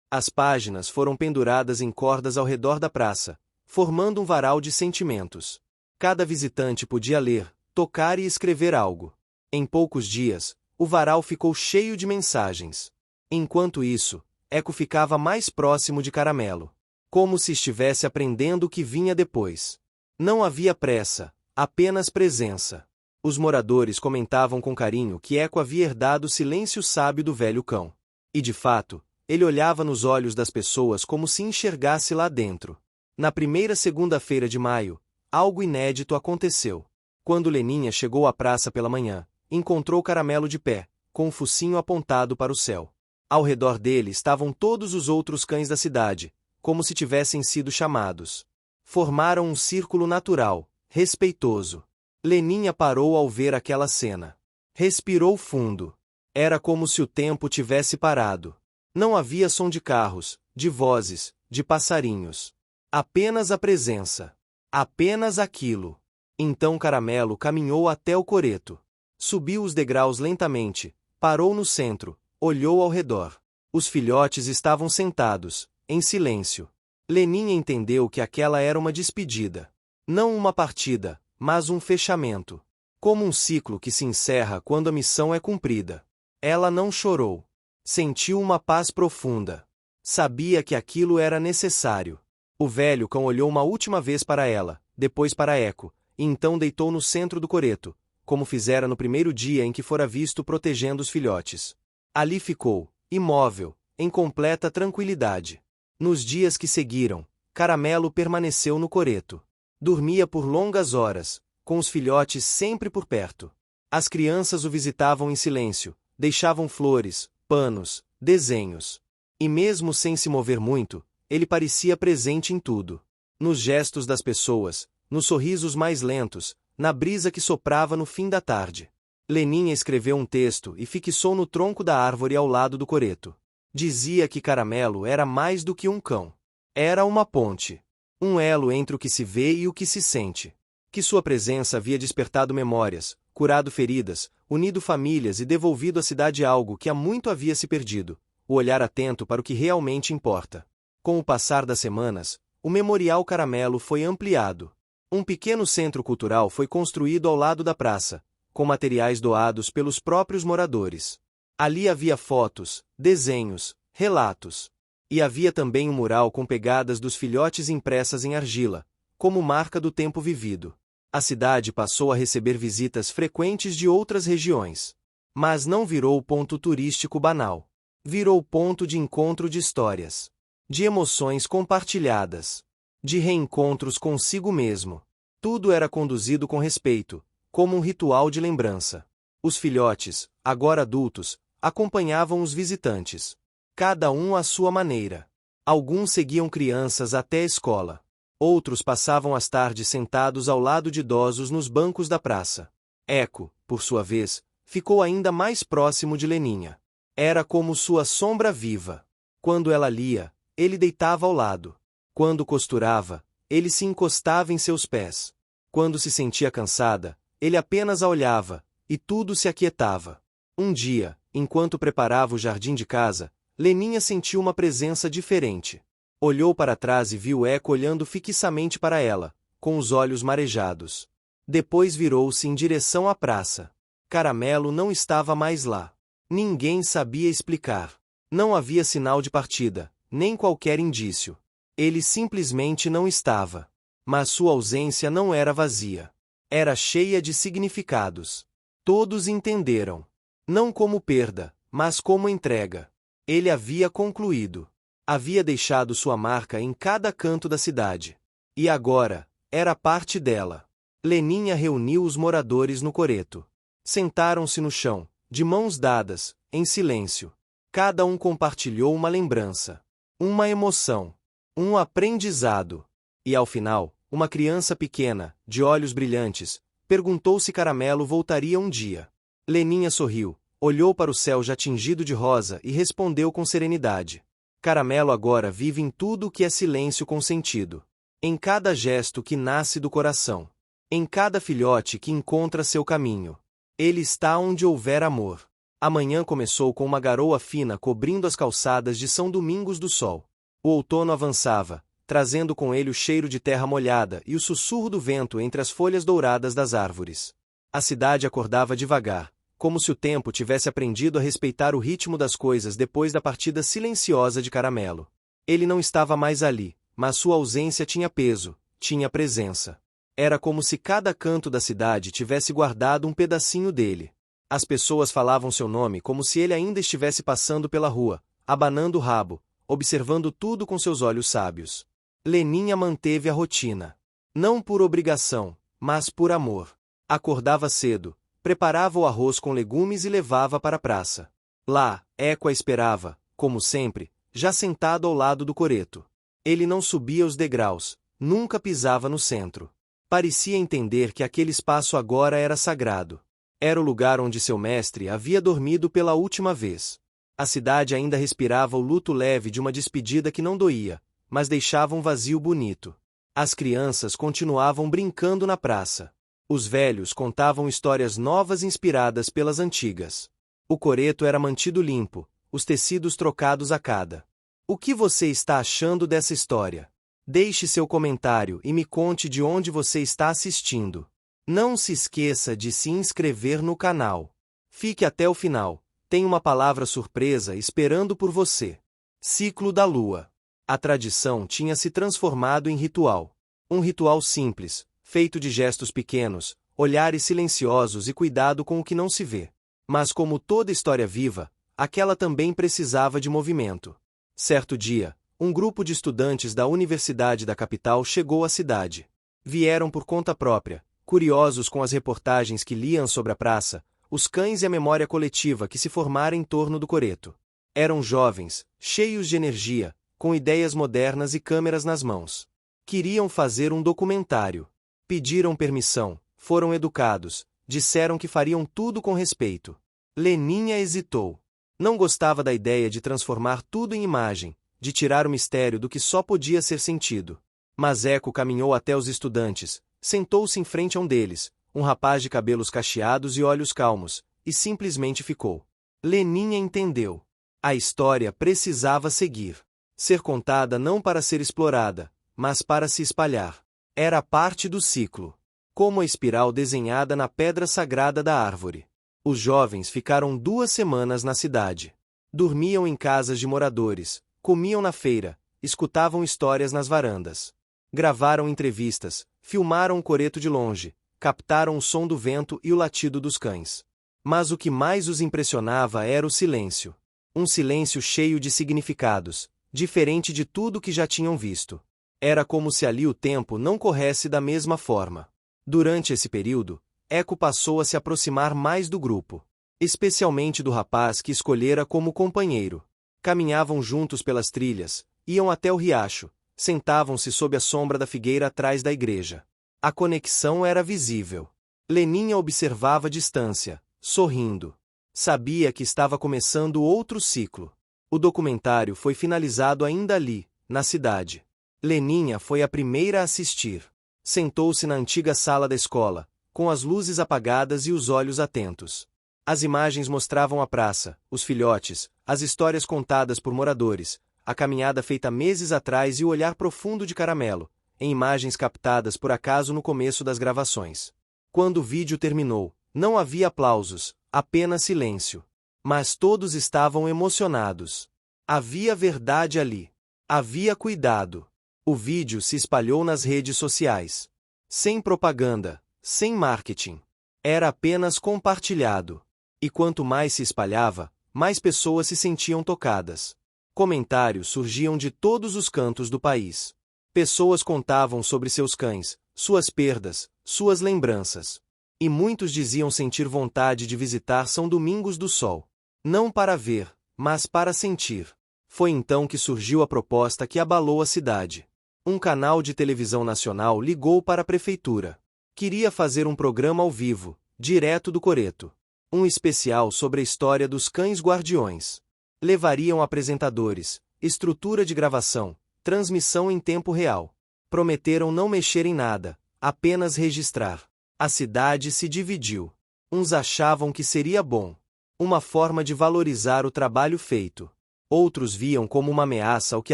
As páginas foram penduradas em cordas ao redor da praça, formando um varal de sentimentos. Cada visitante podia ler, tocar e escrever algo. Em poucos dias, o varal ficou cheio de mensagens. Enquanto isso, Eco ficava mais próximo de Caramelo, como se estivesse aprendendo o que vinha depois. Não havia pressa, apenas presença. Os moradores comentavam com carinho que Eco havia herdado o silêncio sábio do velho cão. E de fato, ele olhava nos olhos das pessoas como se enxergasse lá dentro. Na primeira segunda-feira de maio, algo inédito aconteceu. Quando Leninha chegou à praça pela manhã, encontrou Caramelo de pé, com o focinho apontado para o céu. Ao redor dele estavam todos os outros cães da cidade, como se tivessem sido chamados. Formaram um círculo natural, respeitoso. Leninha parou ao ver aquela cena. Respirou fundo. Era como se o tempo tivesse parado. Não havia som de carros, de vozes, de passarinhos. Apenas a presença. Apenas aquilo. Então Caramelo caminhou até o coreto. Subiu os degraus lentamente, parou no centro, olhou ao redor. Os filhotes estavam sentados, em silêncio. Leninha entendeu que aquela era uma despedida. Não uma partida, mas um fechamento. Como um ciclo que se encerra quando a missão é cumprida. Ela não chorou. Sentiu uma paz profunda. Sabia que aquilo era necessário. O velho cão olhou uma última vez para ela, depois para Eco, e então deitou no centro do coreto, como fizera no primeiro dia em que fora visto protegendo os filhotes. Ali ficou, imóvel, em completa tranquilidade. Nos dias que seguiram, Caramelo permaneceu no coreto. Dormia por longas horas, com os filhotes sempre por perto. As crianças o visitavam em silêncio, deixavam flores, panos, desenhos. E mesmo sem se mover muito, ele parecia presente em tudo. Nos gestos das pessoas, nos sorrisos mais lentos, na brisa que soprava no fim da tarde. Leninha escreveu um texto e fixou no tronco da árvore ao lado do coreto. Dizia que Caramelo era mais do que um cão. Era uma ponte. Um elo entre o que se vê e o que se sente. Que sua presença havia despertado memórias, curado feridas, unido famílias e devolvido à cidade algo que há muito havia se perdido, o olhar atento para o que realmente importa. Com o passar das semanas, o Memorial Caramelo foi ampliado. Um pequeno centro cultural foi construído ao lado da praça, com materiais doados pelos próprios moradores. Ali havia fotos, desenhos, relatos. E havia também um mural com pegadas dos filhotes impressas em argila, como marca do tempo vivido. A cidade passou a receber visitas frequentes de outras regiões. Mas não virou ponto turístico banal. Virou ponto de encontro de histórias, de emoções compartilhadas, de reencontros consigo mesmo. Tudo era conduzido com respeito, como um ritual de lembrança. Os filhotes, agora adultos, acompanhavam os visitantes. Cada um à sua maneira. Alguns seguiam crianças até a escola. Outros passavam as tardes sentados ao lado de idosos nos bancos da praça. Eco, por sua vez, ficou ainda mais próximo de Leninha. Era como sua sombra viva. Quando ela lia, ele deitava ao lado. Quando costurava, ele se encostava em seus pés. Quando se sentia cansada, ele apenas a olhava, e tudo se aquietava. Um dia, enquanto preparava o jardim de casa, Leninha sentiu uma presença diferente. Olhou para trás e viu Eco olhando fixamente para ela, com os olhos marejados. Depois virou-se em direção à praça. Caramelo não estava mais lá. Ninguém sabia explicar. Não havia sinal de partida, nem qualquer indício. Ele simplesmente não estava. Mas sua ausência não era vazia. Era cheia de significados. Todos entenderam. Não como perda, mas como entrega. Ele havia concluído. Havia deixado sua marca em cada canto da cidade. E agora, era parte dela. Leninha reuniu os moradores no coreto. Sentaram-se no chão, de mãos dadas, em silêncio. Cada um compartilhou uma lembrança, uma emoção, um aprendizado. E ao final, uma criança pequena, de olhos brilhantes, perguntou se Caramelo voltaria um dia. Leninha sorriu, olhou para o céu já tingido de rosa e respondeu com serenidade. Caramelo agora vive em tudo o que é silêncio com sentido. Em cada gesto que nasce do coração. Em cada filhote que encontra seu caminho. Ele está onde houver amor. A manhã começou com uma garoa fina cobrindo as calçadas de São Domingos do Sol. O outono avançava, trazendo com ele o cheiro de terra molhada e o sussurro do vento entre as folhas douradas das árvores. A cidade acordava devagar, como se o tempo tivesse aprendido a respeitar o ritmo das coisas depois da partida silenciosa de Caramelo. Ele não estava mais ali, mas sua ausência tinha peso, tinha presença. Era como se cada canto da cidade tivesse guardado um pedacinho dele. As pessoas falavam seu nome como se ele ainda estivesse passando pela rua, abanando o rabo, observando tudo com seus olhos sábios. Leninha manteve a rotina. Não por obrigação, mas por amor. Acordava cedo, preparava o arroz com legumes e levava para a praça. Lá, Eco a esperava, como sempre, já sentado ao lado do coreto. Ele não subia os degraus, nunca pisava no centro. Parecia entender que aquele espaço agora era sagrado. Era o lugar onde seu mestre havia dormido pela última vez. A cidade ainda respirava o luto leve de uma despedida que não doía, mas deixava um vazio bonito. As crianças continuavam brincando na praça. Os velhos contavam histórias novas inspiradas pelas antigas. O coreto era mantido limpo, os tecidos trocados a cada. O que você está achando dessa história? Deixe seu comentário e me conte de onde você está assistindo. Não se esqueça de se inscrever no canal. Fique até o final, tem uma palavra surpresa esperando por você. Ciclo da Lua. A tradição tinha se transformado em ritual. Um ritual simples, feito de gestos pequenos, olhares silenciosos e cuidado com o que não se vê. Mas como toda história viva, aquela também precisava de movimento. Certo dia, um grupo de estudantes da universidade da capital chegou à cidade. Vieram por conta própria, curiosos com as reportagens que liam sobre a praça, os cães e a memória coletiva que se formara em torno do coreto. Eram jovens, cheios de energia, com ideias modernas e câmeras nas mãos. Queriam fazer um documentário. Pediram permissão, foram educados, disseram que fariam tudo com respeito. Leninha hesitou. Não gostava da ideia de transformar tudo em imagem, de tirar o mistério do que só podia ser sentido. Mas Eco caminhou até os estudantes, sentou-se em frente a um deles, um rapaz de cabelos cacheados e olhos calmos, e simplesmente ficou. Leninha entendeu. A história precisava seguir. Ser contada não para ser explorada, mas para se espalhar. Era parte do ciclo. Como a espiral desenhada na pedra sagrada da árvore. Os jovens ficaram 2 semanas na cidade. Dormiam em casas de moradores, comiam na feira, escutavam histórias nas varandas. Gravaram entrevistas, filmaram o coreto de longe, captaram o som do vento e o latido dos cães. Mas o que mais os impressionava era o silêncio. Um silêncio cheio de significados, diferente de tudo que já tinham visto. Era como se ali o tempo não corresse da mesma forma. Durante esse período, Eco passou a se aproximar mais do grupo. Especialmente do rapaz que escolhera como companheiro. Caminhavam juntos pelas trilhas, iam até o riacho, sentavam-se sob a sombra da figueira atrás da igreja. A conexão era visível. Leninha observava à distância, sorrindo. Sabia que estava começando outro ciclo. O documentário foi finalizado ainda ali, na cidade. Leninha foi a primeira a assistir. Sentou-se na antiga sala da escola, com as luzes apagadas e os olhos atentos. As imagens mostravam a praça, os filhotes, as histórias contadas por moradores, a caminhada feita meses atrás e o olhar profundo de Caramelo, em imagens captadas por acaso no começo das gravações. Quando o vídeo terminou, não havia aplausos, apenas silêncio. Mas todos estavam emocionados. Havia verdade ali. Havia cuidado. O vídeo se espalhou nas redes sociais. Sem propaganda, sem marketing. Era apenas compartilhado. E quanto mais se espalhava, mais pessoas se sentiam tocadas. Comentários surgiam de todos os cantos do país. Pessoas contavam sobre seus cães, suas perdas, suas lembranças. E muitos diziam sentir vontade de visitar São Domingos do Sol. Não para ver, mas para sentir. Foi então que surgiu a proposta que abalou a cidade. Um canal de televisão nacional ligou para a prefeitura. Queria fazer um programa ao vivo, direto do coreto. Um especial sobre a história dos cães guardiões. Levariam apresentadores, estrutura de gravação, transmissão em tempo real. Prometeram não mexer em nada, apenas registrar. A cidade se dividiu. Uns achavam que seria bom. Uma forma de valorizar o trabalho feito. Outros viam como uma ameaça ao que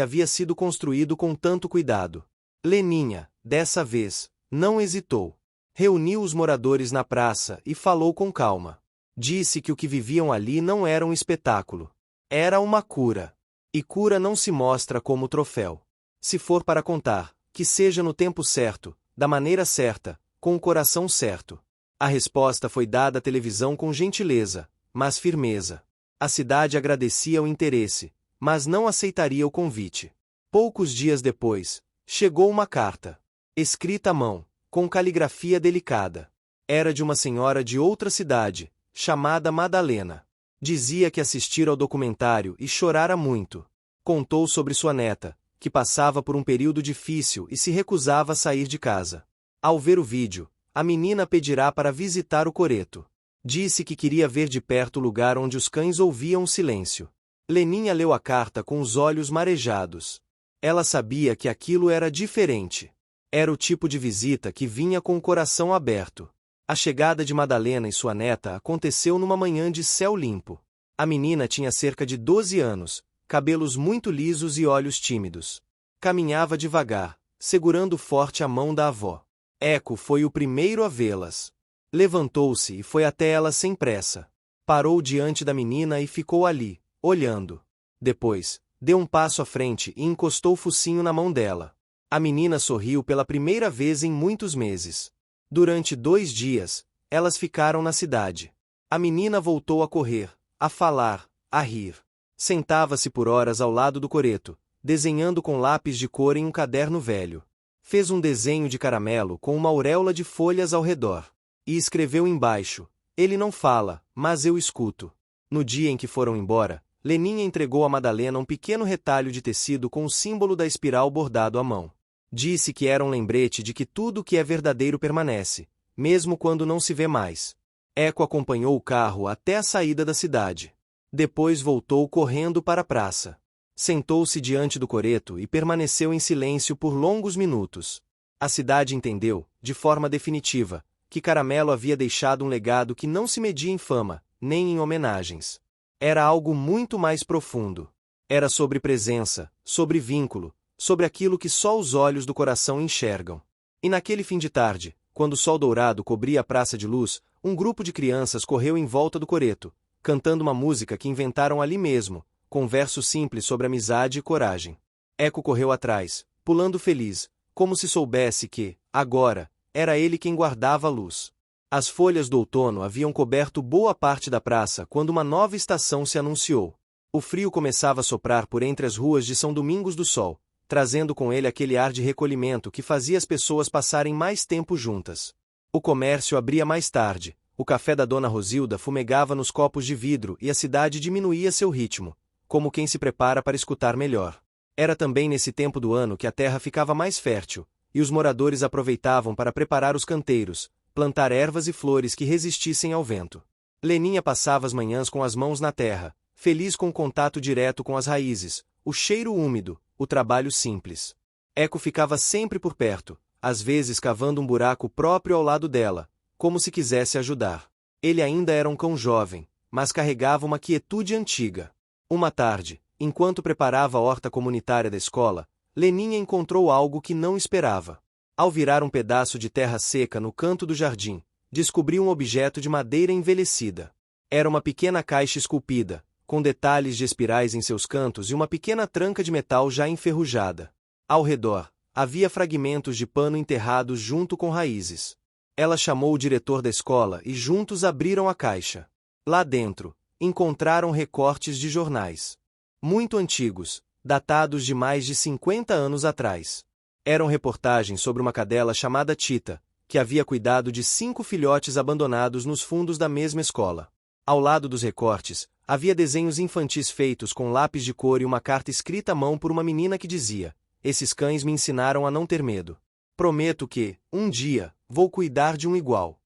havia sido construído com tanto cuidado. Leninha, dessa vez, não hesitou. Reuniu os moradores na praça e falou com calma. Disse que o que viviam ali não era um espetáculo. Era uma cura. E cura não se mostra como troféu. Se for para contar, que seja no tempo certo, da maneira certa, com o coração certo. A resposta foi dada à televisão com gentileza, mas firmeza. A cidade agradecia o interesse, mas não aceitaria o convite. Poucos dias depois, chegou uma carta. Escrita à mão, com caligrafia delicada. Era de uma senhora de outra cidade, chamada Madalena. Dizia que assistira ao documentário e chorara muito. Contou sobre sua neta, que passava por um período difícil e se recusava a sair de casa. Ao ver o vídeo, a menina pedirá para visitar o coreto. Disse que queria ver de perto o lugar onde os cães ouviam o silêncio. Leninha leu a carta com os olhos marejados. Ela sabia que aquilo era diferente. Era o tipo de visita que vinha com o coração aberto. A chegada de Madalena e sua neta aconteceu numa manhã de céu limpo. A menina tinha cerca de 12 anos, cabelos muito lisos e olhos tímidos. Caminhava devagar, segurando forte a mão da avó. Eco foi o primeiro a vê-las. Levantou-se e foi até ela sem pressa. Parou diante da menina e ficou ali, olhando. Depois, deu um passo à frente e encostou o focinho na mão dela. A menina sorriu pela primeira vez em muitos meses. Durante 2 dias, elas ficaram na cidade. A menina voltou a correr, a falar, a rir. Sentava-se por horas ao lado do coreto, desenhando com lápis de cor em um caderno velho. Fez um desenho de caramelo com uma auréola de folhas ao redor. E escreveu embaixo: "Ele não fala, mas eu escuto." No dia em que foram embora, Leninha entregou a Madalena um pequeno retalho de tecido com o símbolo da espiral bordado à mão. Disse que era um lembrete de que tudo o que é verdadeiro permanece, mesmo quando não se vê mais. Eco acompanhou o carro até a saída da cidade. Depois voltou correndo para a praça. Sentou-se diante do coreto e permaneceu em silêncio por longos minutos. A cidade entendeu, de forma definitiva, que Caramelo havia deixado um legado que não se media em fama, nem em homenagens. Era algo muito mais profundo. Era sobre presença, sobre vínculo, sobre aquilo que só os olhos do coração enxergam. E naquele fim de tarde, quando o sol dourado cobria a praça de luz, um grupo de crianças correu em volta do coreto, cantando uma música que inventaram ali mesmo, com versos simples sobre amizade e coragem. Eco correu atrás, pulando feliz, como se soubesse que, agora, era ele quem guardava a luz. As folhas do outono haviam coberto boa parte da praça quando uma nova estação se anunciou. O frio começava a soprar por entre as ruas de São Domingos do Sol, trazendo com ele aquele ar de recolhimento que fazia as pessoas passarem mais tempo juntas. O comércio abria mais tarde, o café da Dona Rosilda fumegava nos copos de vidro e a cidade diminuía seu ritmo, como quem se prepara para escutar melhor. Era também nesse tempo do ano que a terra ficava mais fértil, e os moradores aproveitavam para preparar os canteiros, plantar ervas e flores que resistissem ao vento. Leninha passava as manhãs com as mãos na terra, feliz com o contato direto com as raízes, o cheiro úmido, o trabalho simples. Eco ficava sempre por perto, às vezes cavando um buraco próprio ao lado dela, como se quisesse ajudar. Ele ainda era um cão jovem, mas carregava uma quietude antiga. Uma tarde, enquanto preparava a horta comunitária da escola, Leninha encontrou algo que não esperava. Ao virar um pedaço de terra seca no canto do jardim, descobriu um objeto de madeira envelhecida. Era uma pequena caixa esculpida, com detalhes de espirais em seus cantos e uma pequena tranca de metal já enferrujada. Ao redor, havia fragmentos de pano enterrados junto com raízes. Ela chamou o diretor da escola e juntos abriram a caixa. Lá dentro, encontraram recortes de jornais. Muito antigos, datados de mais de 50 anos atrás. Eram reportagens sobre uma cadela chamada Tita, que havia cuidado de 5 filhotes abandonados nos fundos da mesma escola. Ao lado dos recortes, havia desenhos infantis feitos com lápis de cor e uma carta escrita à mão por uma menina que dizia: "Esses cães me ensinaram a não ter medo. Prometo que, um dia, vou cuidar de um igual."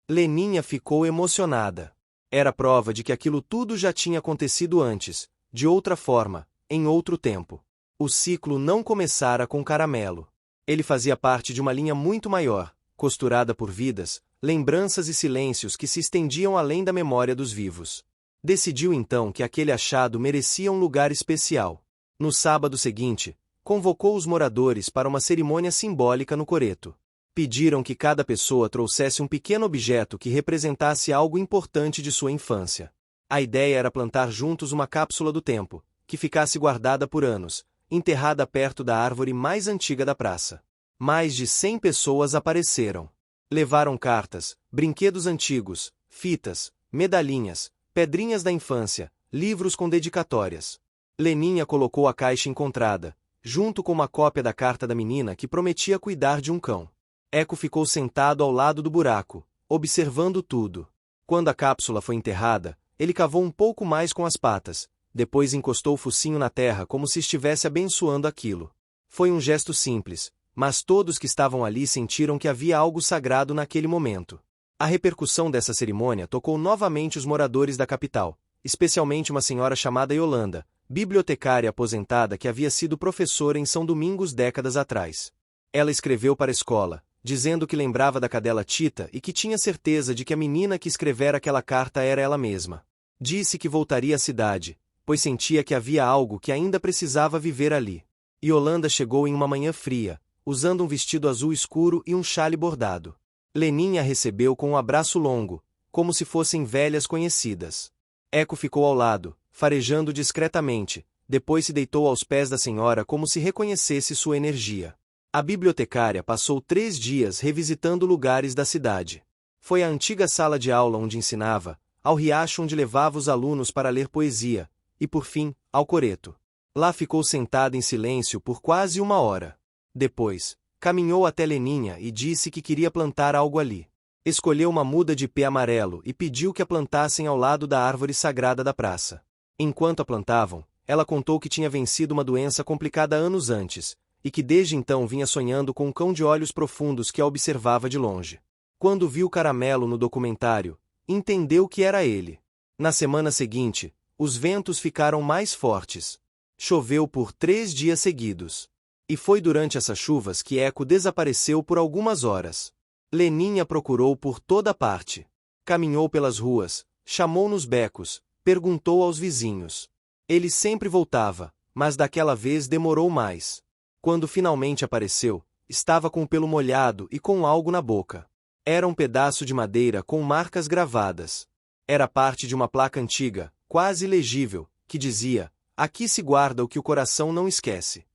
Leninha ficou emocionada. Era prova de que aquilo tudo já tinha acontecido antes, de outra forma, em outro tempo. O ciclo não começara com Caramelo. Ele fazia parte de uma linha muito maior, costurada por vidas, lembranças e silêncios que se estendiam além da memória dos vivos. Decidiu então que aquele achado merecia um lugar especial. No sábado seguinte, convocou os moradores para uma cerimônia simbólica no coreto. Pediram que cada pessoa trouxesse um pequeno objeto que representasse algo importante de sua infância. A ideia era plantar juntos uma cápsula do tempo, que ficasse guardada por anos, enterrada perto da árvore mais antiga da praça. Mais de 100 pessoas apareceram. Levaram cartas, brinquedos antigos, fitas, medalhinhas, pedrinhas da infância, livros com dedicatórias. Leninha colocou a caixa encontrada, junto com uma cópia da carta da menina que prometia cuidar de um cão. Eco ficou sentado ao lado do buraco, observando tudo. Quando a cápsula foi enterrada, ele cavou um pouco mais com as patas, depois encostou o focinho na terra como se estivesse abençoando aquilo. Foi um gesto simples, mas todos que estavam ali sentiram que havia algo sagrado naquele momento. A repercussão dessa cerimônia tocou novamente os moradores da capital, especialmente uma senhora chamada Yolanda, bibliotecária aposentada que havia sido professora em São Domingos décadas atrás. Ela escreveu para a escola, dizendo que lembrava da cadela Tita e que tinha certeza de que a menina que escrevera aquela carta era ela mesma. Disse que voltaria à cidade, pois sentia que havia algo que ainda precisava viver ali. Yolanda chegou em uma manhã fria, usando um vestido azul escuro e um xale bordado. Leninha a recebeu com um abraço longo, como se fossem velhas conhecidas. Eco ficou ao lado, farejando discretamente, depois se deitou aos pés da senhora como se reconhecesse sua energia. A bibliotecária passou 3 dias revisitando lugares da cidade. Foi à antiga sala de aula onde ensinava, ao riacho onde levava os alunos para ler poesia, e por fim, ao coreto. Lá ficou sentada em silêncio por quase 1 hora. Depois, caminhou até Leninha e disse que queria plantar algo ali. Escolheu uma muda de ipê amarelo e pediu que a plantassem ao lado da árvore sagrada da praça. Enquanto a plantavam, ela contou que tinha vencido uma doença complicada anos antes, e que desde então vinha sonhando com um cão de olhos profundos que a observava de longe. Quando viu Caramelo no documentário, entendeu que era ele. Na semana seguinte, os ventos ficaram mais fortes. Choveu por 3 dias seguidos. E foi durante essas chuvas que Eco desapareceu por algumas horas. Leninha procurou por toda parte. Caminhou pelas ruas, chamou nos becos, perguntou aos vizinhos. Ele sempre voltava, mas daquela vez demorou mais. Quando finalmente apareceu, estava com o pelo molhado e com algo na boca. Era um pedaço de madeira com marcas gravadas. Era parte de uma placa antiga, quase ilegível, que dizia: "Aqui se guarda o que o coração não esquece."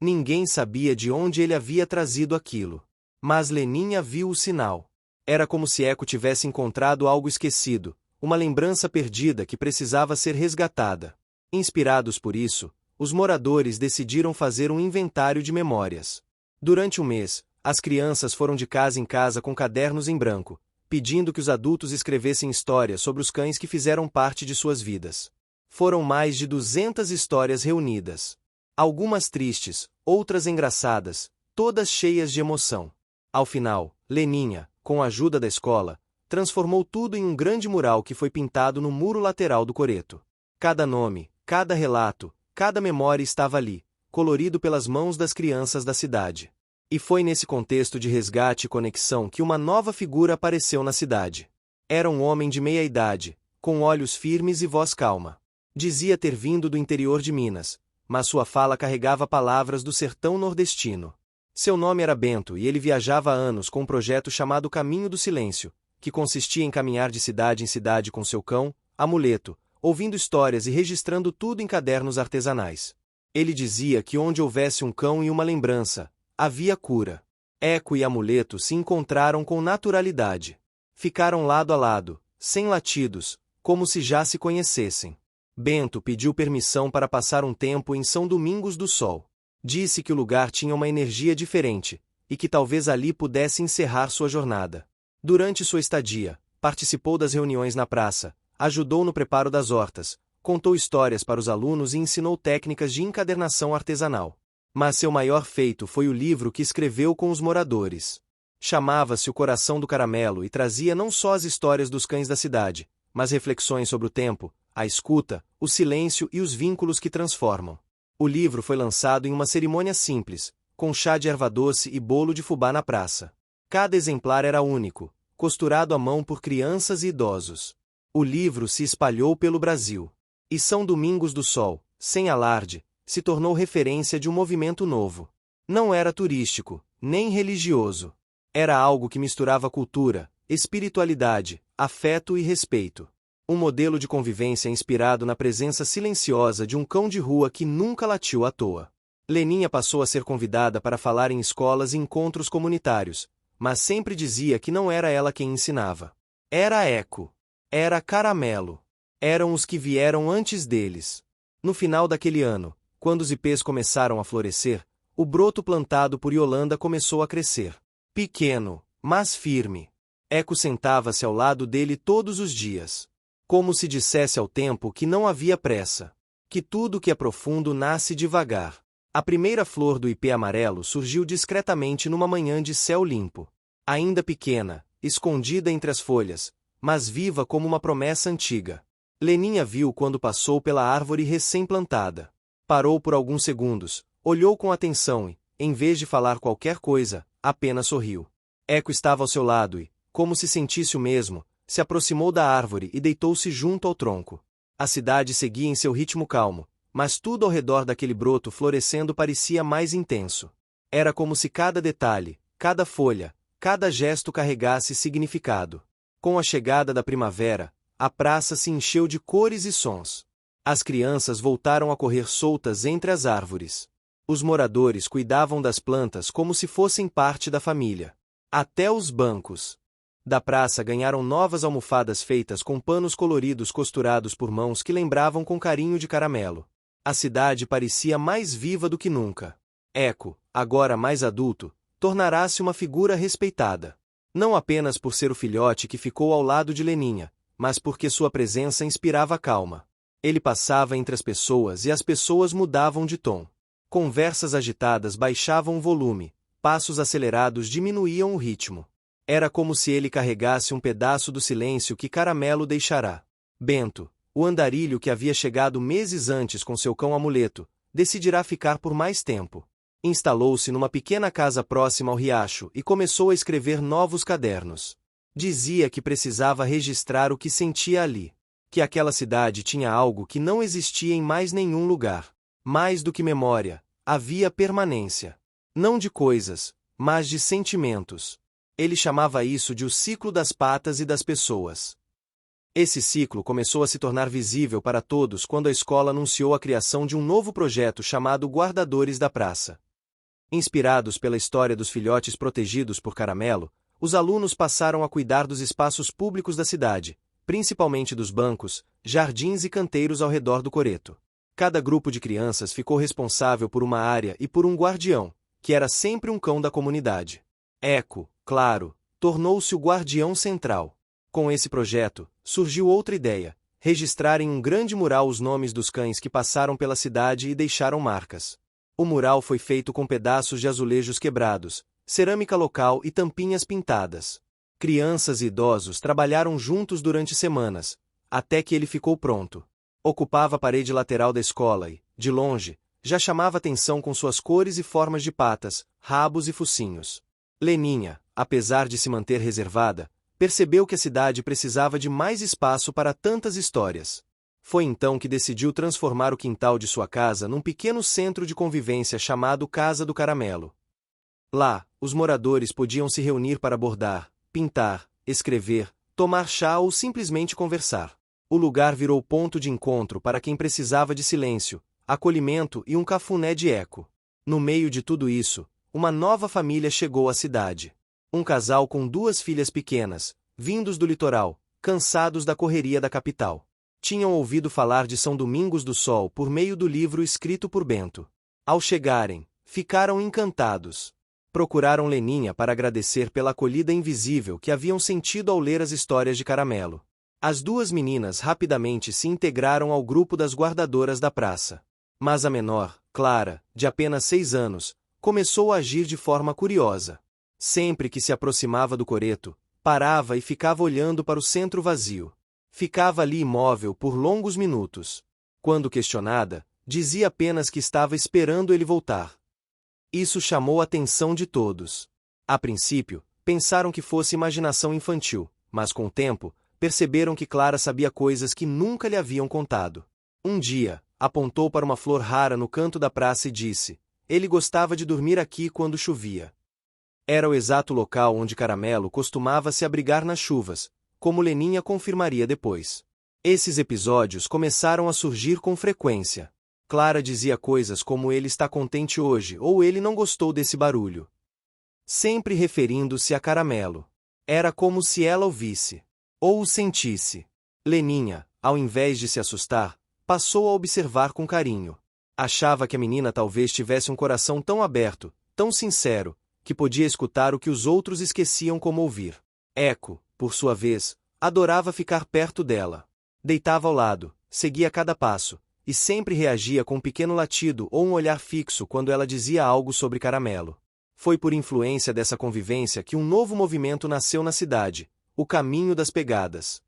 Ninguém sabia de onde ele havia trazido aquilo. Mas Leninha viu o sinal. Era como se Eco tivesse encontrado algo esquecido, uma lembrança perdida que precisava ser resgatada. Inspirados por isso, os moradores decidiram fazer um inventário de memórias. Durante um mês, as crianças foram de casa em casa com cadernos em branco, pedindo que os adultos escrevessem histórias sobre os cães que fizeram parte de suas vidas. Foram mais de 200 histórias reunidas. Algumas tristes, outras engraçadas, todas cheias de emoção. Ao final, Leninha, com a ajuda da escola, transformou tudo em um grande mural que foi pintado no muro lateral do coreto. Cada nome, cada relato, cada memória estava ali, colorido pelas mãos das crianças da cidade. E foi nesse contexto de resgate e conexão que uma nova figura apareceu na cidade. Era um homem de meia idade, com olhos firmes e voz calma. Dizia ter vindo do interior de Minas, mas sua fala carregava palavras do sertão nordestino. Seu nome era Bento e ele viajava há anos com um projeto chamado Caminho do Silêncio, que consistia em caminhar de cidade em cidade com seu cão, Amuleto, ouvindo histórias e registrando tudo em cadernos artesanais. Ele dizia que onde houvesse um cão e uma lembrança, havia cura. Eco e Amuleto se encontraram com naturalidade. Ficaram lado a lado, sem latidos, como se já se conhecessem. Bento pediu permissão para passar um tempo em São Domingos do Sol. Disse que o lugar tinha uma energia diferente, e que talvez ali pudesse encerrar sua jornada. Durante sua estadia, participou das reuniões na praça, ajudou no preparo das hortas, contou histórias para os alunos e ensinou técnicas de encadernação artesanal. Mas seu maior feito foi o livro que escreveu com os moradores. Chamava-se O Coração do Caramelo e trazia não só as histórias dos cães da cidade, mas reflexões sobre o tempo, a escuta, o silêncio e os vínculos que transformam. O livro foi lançado em uma cerimônia simples, com chá de erva doce e bolo de fubá na praça. Cada exemplar era único, costurado à mão por crianças e idosos. O livro se espalhou pelo Brasil. E São Domingos do Sol, sem alarde, se tornou referência de um movimento novo. Não era turístico, nem religioso. Era algo que misturava cultura, espiritualidade, afeto e respeito. Um modelo de convivência inspirado na presença silenciosa de um cão de rua que nunca latiu à toa. Leninha passou a ser convidada para falar em escolas e encontros comunitários, mas sempre dizia que não era ela quem ensinava. Era Eco. Era Caramelo. Eram os que vieram antes deles. No final daquele ano, quando os ipês começaram a florescer, o broto plantado por Yolanda começou a crescer. Pequeno, mas firme. Eco sentava-se ao lado dele todos os dias. Como se dissesse ao tempo que não havia pressa. Que tudo que é profundo nasce devagar. A primeira flor do ipê amarelo surgiu discretamente numa manhã de céu limpo. Ainda pequena, escondida entre as folhas, mas viva como uma promessa antiga. Leninha viu quando passou pela árvore recém-plantada. Parou por alguns segundos, olhou com atenção e, em vez de falar qualquer coisa, apenas sorriu. Eco estava ao seu lado e, como se sentisse o mesmo, se aproximou da árvore e deitou-se junto ao tronco. A cidade seguia em seu ritmo calmo, mas tudo ao redor daquele broto florescendo parecia mais intenso. Era como se cada detalhe, cada folha, cada gesto carregasse significado. Com a chegada da primavera, a praça se encheu de cores e sons. As crianças voltaram a correr soltas entre as árvores. Os moradores cuidavam das plantas como se fossem parte da família. Até os bancos da praça ganharam novas almofadas feitas com panos coloridos costurados por mãos que lembravam com carinho de Caramelo. A cidade parecia mais viva do que nunca. Eco, agora mais adulto, tornará-se uma figura respeitada. Não apenas por ser o filhote que ficou ao lado de Leninha, mas porque sua presença inspirava calma. Ele passava entre as pessoas e as pessoas mudavam de tom. Conversas agitadas baixavam o volume, passos acelerados diminuíam o ritmo. Era como se ele carregasse um pedaço do silêncio que Caramelo deixará. Bento, o andarilho que havia chegado meses antes com seu cão amuleto, decidirá ficar por mais tempo. Instalou-se numa pequena casa próxima ao riacho e começou a escrever novos cadernos. Dizia que precisava registrar o que sentia ali. Que aquela cidade tinha algo que não existia em mais nenhum lugar. Mais do que memória, havia permanência. Não de coisas, mas de sentimentos. Ele chamava isso de o ciclo das patas e das pessoas. Esse ciclo começou a se tornar visível para todos quando a escola anunciou a criação de um novo projeto chamado Guardadores da Praça. Inspirados pela história dos filhotes protegidos por Caramelo, os alunos passaram a cuidar dos espaços públicos da cidade, principalmente dos bancos, jardins e canteiros ao redor do coreto. Cada grupo de crianças ficou responsável por uma área e por um guardião, que era sempre um cão da comunidade. Eco, claro, tornou-se o guardião central. Com esse projeto, surgiu outra ideia: registrar em um grande mural os nomes dos cães que passaram pela cidade e deixaram marcas. O mural foi feito com pedaços de azulejos quebrados, cerâmica local e tampinhas pintadas. Crianças e idosos trabalharam juntos durante semanas, até que ele ficou pronto. Ocupava a parede lateral da escola e, de longe, já chamava atenção com suas cores e formas de patas, rabos e focinhos. Leninha, apesar de se manter reservada, percebeu que a cidade precisava de mais espaço para tantas histórias. Foi então que decidiu transformar o quintal de sua casa num pequeno centro de convivência chamado Casa do Caramelo. Lá, os moradores podiam se reunir para bordar, pintar, escrever, tomar chá ou simplesmente conversar. O lugar virou ponto de encontro para quem precisava de silêncio, acolhimento e um cafuné de eco. No meio de tudo isso, uma nova família chegou à cidade. Um casal com 2 filhas pequenas, vindos do litoral, cansados da correria da capital. Tinham ouvido falar de São Domingos do Sol por meio do livro escrito por Bento. Ao chegarem, ficaram encantados. Procuraram Leninha para agradecer pela acolhida invisível que haviam sentido ao ler as histórias de Caramelo. As 2 meninas rapidamente se integraram ao grupo das guardadoras da praça. Mas a menor, Clara, de apenas 6 anos, começou a agir de forma curiosa. Sempre que se aproximava do coreto, parava e ficava olhando para o centro vazio. Ficava ali imóvel por longos minutos. Quando questionada, dizia apenas que estava esperando ele voltar. Isso chamou a atenção de todos. A princípio, pensaram que fosse imaginação infantil, mas com o tempo, perceberam que Clara sabia coisas que nunca lhe haviam contado. Um dia, apontou para uma flor rara no canto da praça e disse: ele gostava de dormir aqui quando chovia. Era o exato local onde Caramelo costumava se abrigar nas chuvas, como Leninha confirmaria depois. Esses episódios começaram a surgir com frequência. Clara dizia coisas como ele está contente hoje ou ele não gostou desse barulho. Sempre referindo-se a Caramelo. Era como se ela o visse. Ou o sentisse. Leninha, ao invés de se assustar, passou a observar com carinho. Achava que a menina talvez tivesse um coração tão aberto, tão sincero, que podia escutar o que os outros esqueciam como ouvir. Eco, por sua vez, adorava ficar perto dela. Deitava ao lado, seguia cada passo, e sempre reagia com um pequeno latido ou um olhar fixo quando ela dizia algo sobre Caramelo. Foi por influência dessa convivência que um novo movimento nasceu na cidade, o Caminho das Pegadas.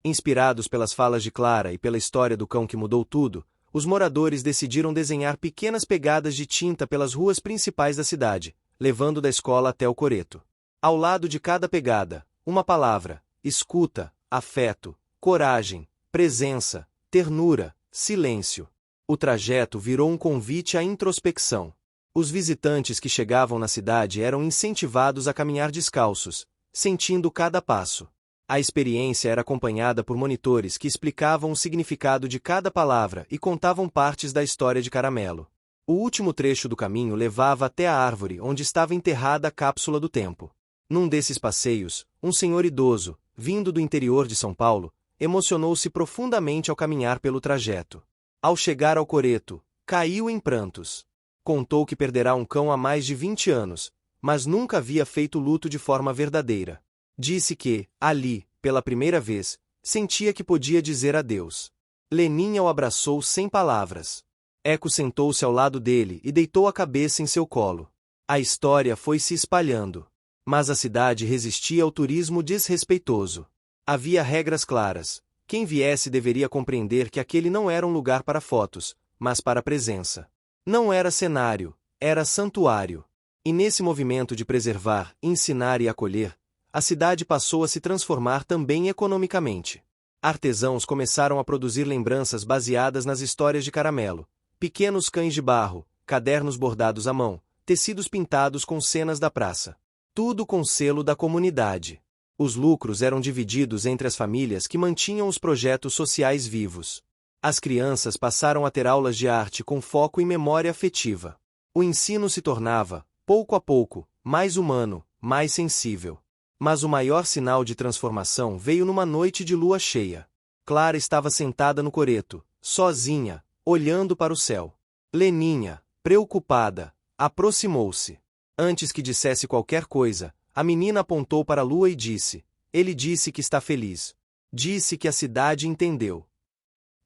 Inspirados pelas falas de Clara e pela história do cão que mudou tudo, os moradores decidiram desenhar pequenas pegadas de tinta pelas ruas principais da cidade, levando da escola até o coreto. Ao lado de cada pegada, uma palavra: escuta, afeto, coragem, presença, ternura, silêncio. O trajeto virou um convite à introspecção. Os visitantes que chegavam na cidade eram incentivados a caminhar descalços, sentindo cada passo. A experiência era acompanhada por monitores que explicavam o significado de cada palavra e contavam partes da história de Caramelo. O último trecho do caminho levava até a árvore onde estava enterrada a cápsula do tempo. Num desses passeios, um senhor idoso, vindo do interior de São Paulo, emocionou-se profundamente ao caminhar pelo trajeto. Ao chegar ao coreto, caiu em prantos. Contou que perderá um cão há mais de 20 anos, mas nunca havia feito luto de forma verdadeira. Disse que, ali, pela primeira vez, sentia que podia dizer adeus. Leninha o abraçou sem palavras. Eco sentou-se ao lado dele e deitou a cabeça em seu colo. A história foi se espalhando. Mas a cidade resistia ao turismo desrespeitoso. Havia regras claras. Quem viesse deveria compreender que aquele não era um lugar para fotos, mas para presença. Não era cenário, era santuário. E nesse movimento de preservar, ensinar e acolher, a cidade passou a se transformar também economicamente. Artesãos começaram a produzir lembranças baseadas nas histórias de Caramelo. Pequenos cães de barro, cadernos bordados à mão, tecidos pintados com cenas da praça. Tudo com selo da comunidade. Os lucros eram divididos entre as famílias que mantinham os projetos sociais vivos. As crianças passaram a ter aulas de arte com foco em memória afetiva. O ensino se tornava, pouco a pouco, mais humano, mais sensível. Mas o maior sinal de transformação veio numa noite de lua cheia. Clara estava sentada no coreto, sozinha, olhando para o céu. Leninha, preocupada, aproximou-se. Antes que dissesse qualquer coisa, a menina apontou para a lua e disse: "Ele disse que está feliz. Disse que a cidade entendeu."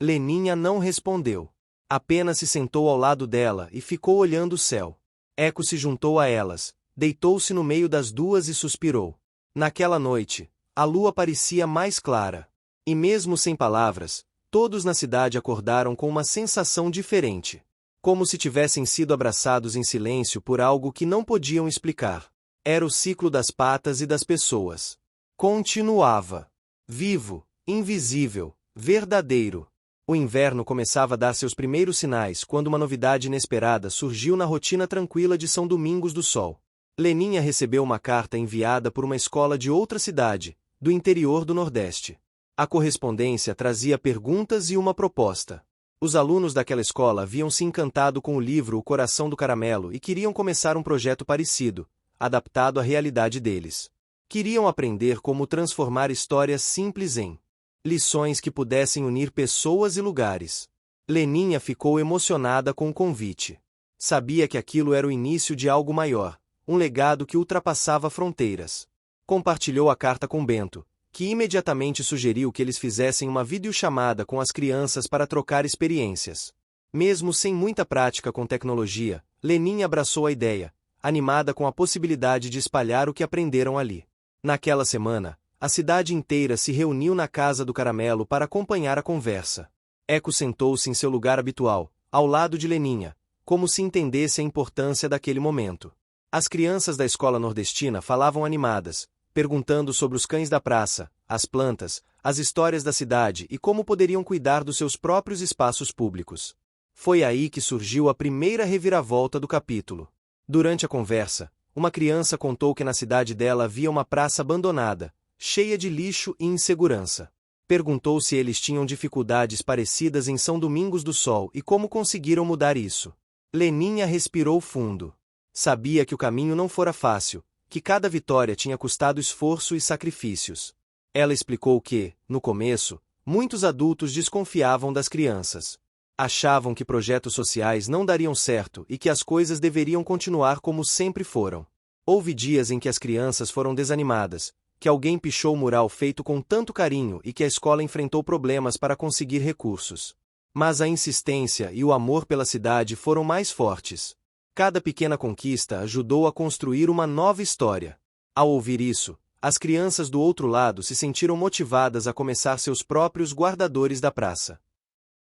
Leninha não respondeu. Apenas se sentou ao lado dela e ficou olhando o céu. Eco se juntou a elas, deitou-se no meio das duas e suspirou. Naquela noite, a lua parecia mais clara. E mesmo sem palavras, todos na cidade acordaram com uma sensação diferente. Como se tivessem sido abraçados em silêncio por algo que não podiam explicar. Era o ciclo das patas e das pessoas. Continuava. Vivo, invisível, verdadeiro. O inverno começava a dar seus primeiros sinais quando uma novidade inesperada surgiu na rotina tranquila de São Domingos do Sol. Leninha recebeu uma carta enviada por uma escola de outra cidade, do interior do Nordeste. A correspondência trazia perguntas e uma proposta. Os alunos daquela escola haviam se encantado com o livro O Coração do Caramelo e queriam começar um projeto parecido, adaptado à realidade deles. Queriam aprender como transformar histórias simples em lições que pudessem unir pessoas e lugares. Leninha ficou emocionada com o convite. Sabia que aquilo era o início de algo maior, um legado que ultrapassava fronteiras. Compartilhou a carta com Bento, que imediatamente sugeriu que eles fizessem uma videochamada com as crianças para trocar experiências. Mesmo sem muita prática com tecnologia, Leninha abraçou a ideia, animada com a possibilidade de espalhar o que aprenderam ali. Naquela semana, a cidade inteira se reuniu na casa do Caramelo para acompanhar a conversa. Eco sentou-se em seu lugar habitual, ao lado de Leninha, como se entendesse a importância daquele momento. As crianças da escola nordestina falavam animadas, perguntando sobre os cães da praça, as plantas, as histórias da cidade e como poderiam cuidar dos seus próprios espaços públicos. Foi aí que surgiu a primeira reviravolta do capítulo. Durante a conversa, uma criança contou que na cidade dela havia uma praça abandonada, cheia de lixo e insegurança. Perguntou se eles tinham dificuldades parecidas em São Domingos do Sol e como conseguiram mudar isso. Leninha respirou fundo. Sabia que o caminho não fora fácil, que cada vitória tinha custado esforço e sacrifícios. Ela explicou que, no começo, muitos adultos desconfiavam das crianças. Achavam que projetos sociais não dariam certo e que as coisas deveriam continuar como sempre foram. Houve dias em que as crianças foram desanimadas, que alguém pichou o mural feito com tanto carinho e que a escola enfrentou problemas para conseguir recursos. Mas a insistência e o amor pela cidade foram mais fortes. Cada pequena conquista ajudou a construir uma nova história. Ao ouvir isso, as crianças do outro lado se sentiram motivadas a começar seus próprios guardadores da praça.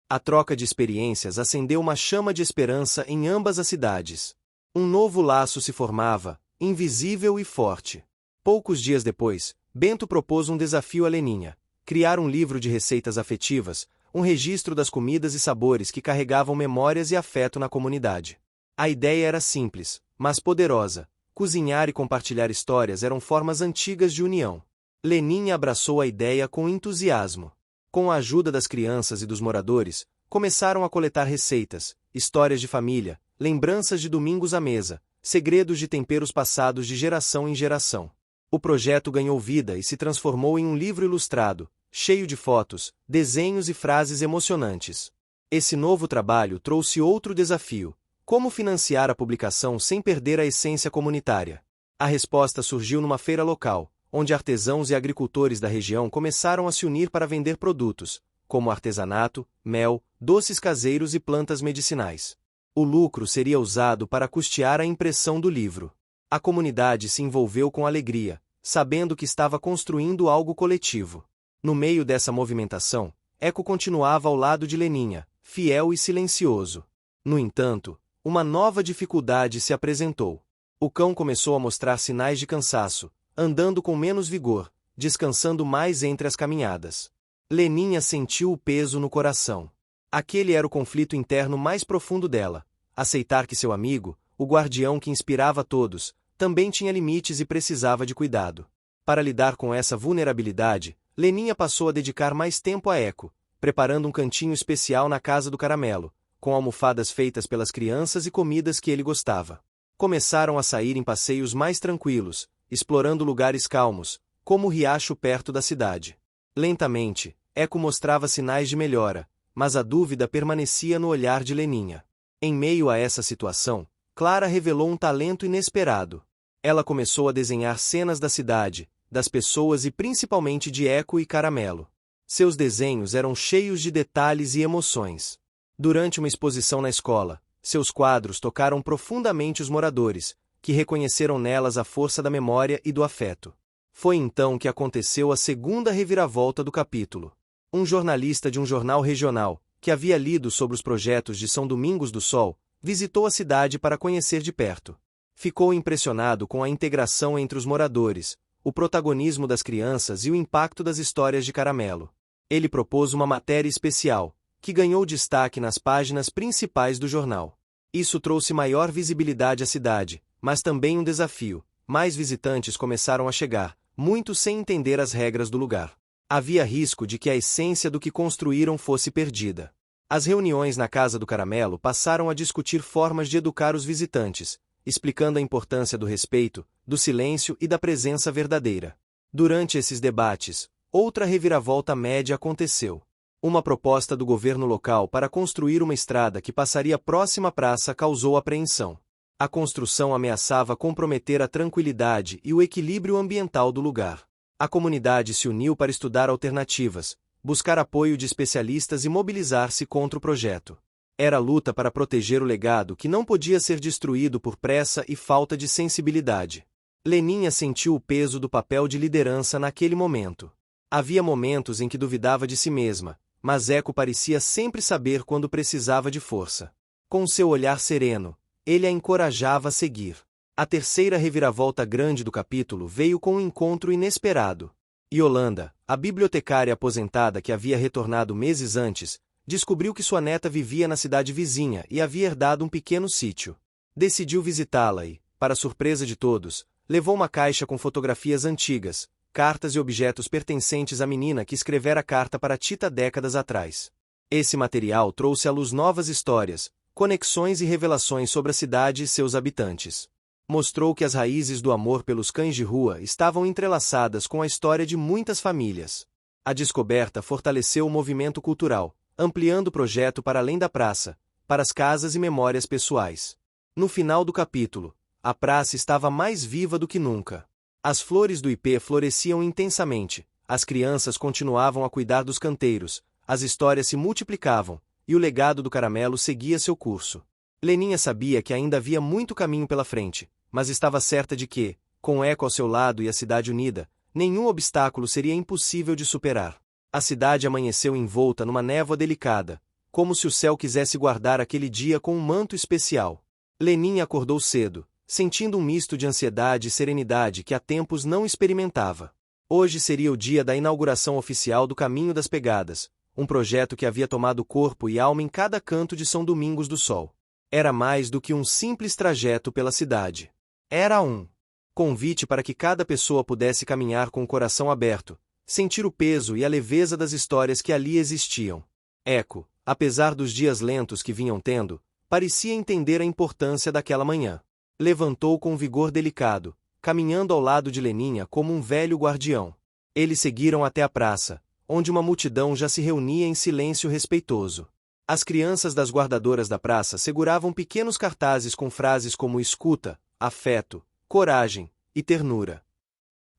A troca de experiências acendeu uma chama de esperança em ambas as cidades. Um novo laço se formava, invisível e forte. Poucos dias depois, Bento propôs um desafio a Leninha: criar um livro de receitas afetivas, um registro das comidas e sabores que carregavam memórias e afeto na comunidade. A ideia era simples, mas poderosa. Cozinhar e compartilhar histórias eram formas antigas de união. Leninha abraçou a ideia com entusiasmo. Com a ajuda das crianças e dos moradores, começaram a coletar receitas, histórias de família, lembranças de domingos à mesa, segredos de temperos passados de geração em geração. O projeto ganhou vida e se transformou em um livro ilustrado, cheio de fotos, desenhos e frases emocionantes. Esse novo trabalho trouxe outro desafio: como financiar a publicação sem perder a essência comunitária? A resposta surgiu numa feira local, onde artesãos e agricultores da região começaram a se unir para vender produtos, como artesanato, mel, doces caseiros e plantas medicinais. O lucro seria usado para custear a impressão do livro. A comunidade se envolveu com alegria, sabendo que estava construindo algo coletivo. No meio dessa movimentação, Eco continuava ao lado de Leninha, fiel e silencioso. No entanto, uma nova dificuldade se apresentou. O cão começou a mostrar sinais de cansaço, andando com menos vigor, descansando mais entre as caminhadas. Leninha sentiu o peso no coração. Aquele era o conflito interno mais profundo dela. Aceitar que seu amigo, o guardião que inspirava todos, também tinha limites e precisava de cuidado. Para lidar com essa vulnerabilidade, Leninha passou a dedicar mais tempo a Eco, preparando um cantinho especial na casa do caramelo, com almofadas feitas pelas crianças e comidas que ele gostava. Começaram a sair em passeios mais tranquilos, explorando lugares calmos, como o riacho perto da cidade. Lentamente, Eco mostrava sinais de melhora, mas a dúvida permanecia no olhar de Leninha. Em meio a essa situação, Clara revelou um talento inesperado. Ela começou a desenhar cenas da cidade, das pessoas e principalmente de Eco e Caramelo. Seus desenhos eram cheios de detalhes e emoções. Durante uma exposição na escola, seus quadros tocaram profundamente os moradores, que reconheceram nelas a força da memória e do afeto. Foi então que aconteceu a segunda reviravolta do capítulo. Um jornalista de um jornal regional, que havia lido sobre os projetos de São Domingos do Sol, visitou a cidade para conhecer de perto. Ficou impressionado com a integração entre os moradores, o protagonismo das crianças e o impacto das histórias de Caramelo. Ele propôs uma matéria especial, que ganhou destaque nas páginas principais do jornal. Isso trouxe maior visibilidade à cidade, mas também um desafio. Mais visitantes começaram a chegar, muitos sem entender as regras do lugar. Havia risco de que a essência do que construíram fosse perdida. As reuniões na Casa do Caramelo passaram a discutir formas de educar os visitantes, explicando a importância do respeito, do silêncio e da presença verdadeira. Durante esses debates, outra reviravolta média aconteceu. Uma proposta do governo local para construir uma estrada que passaria próxima à praça causou apreensão. A construção ameaçava comprometer a tranquilidade e o equilíbrio ambiental do lugar. A comunidade se uniu para estudar alternativas, buscar apoio de especialistas e mobilizar-se contra o projeto. Era luta para proteger o legado que não podia ser destruído por pressa e falta de sensibilidade. Leninha sentiu o peso do papel de liderança naquele momento. Havia momentos em que duvidava de si mesma, mas Eco parecia sempre saber quando precisava de força. Com seu olhar sereno, ele a encorajava a seguir. A terceira reviravolta grande do capítulo veio com um encontro inesperado. Yolanda, a bibliotecária aposentada que havia retornado meses antes, descobriu que sua neta vivia na cidade vizinha e havia herdado um pequeno sítio. Decidiu visitá-la e, para surpresa de todos, levou uma caixa com fotografias antigas, cartas e objetos pertencentes à menina que escrevera a carta para Tita décadas atrás. Esse material trouxe à luz novas histórias, conexões e revelações sobre a cidade e seus habitantes. Mostrou que as raízes do amor pelos cães de rua estavam entrelaçadas com a história de muitas famílias. A descoberta fortaleceu o movimento cultural, ampliando o projeto para além da praça, para as casas e memórias pessoais. No final do capítulo, a praça estava mais viva do que nunca. As flores do ipê floresciam intensamente, as crianças continuavam a cuidar dos canteiros, as histórias se multiplicavam, e o legado do caramelo seguia seu curso. Leninha sabia que ainda havia muito caminho pela frente, mas estava certa de que, com Eco ao seu lado e a cidade unida, nenhum obstáculo seria impossível de superar. A cidade amanheceu envolta numa névoa delicada, como se o céu quisesse guardar aquele dia com um manto especial. Leninha acordou cedo, sentindo um misto de ansiedade e serenidade que há tempos não experimentava. Hoje seria o dia da inauguração oficial do Caminho das Pegadas, um projeto que havia tomado corpo e alma em cada canto de São Domingos do Sol. Era mais do que um simples trajeto pela cidade. Era um convite para que cada pessoa pudesse caminhar com o coração aberto, sentir o peso e a leveza das histórias que ali existiam. Eco, apesar dos dias lentos que vinham tendo, parecia entender a importância daquela manhã. Levantou com vigor delicado, caminhando ao lado de Leninha como um velho guardião. Eles seguiram até a praça, onde uma multidão já se reunia em silêncio respeitoso. As crianças das guardadoras da praça seguravam pequenos cartazes com frases como escuta, afeto, coragem e ternura.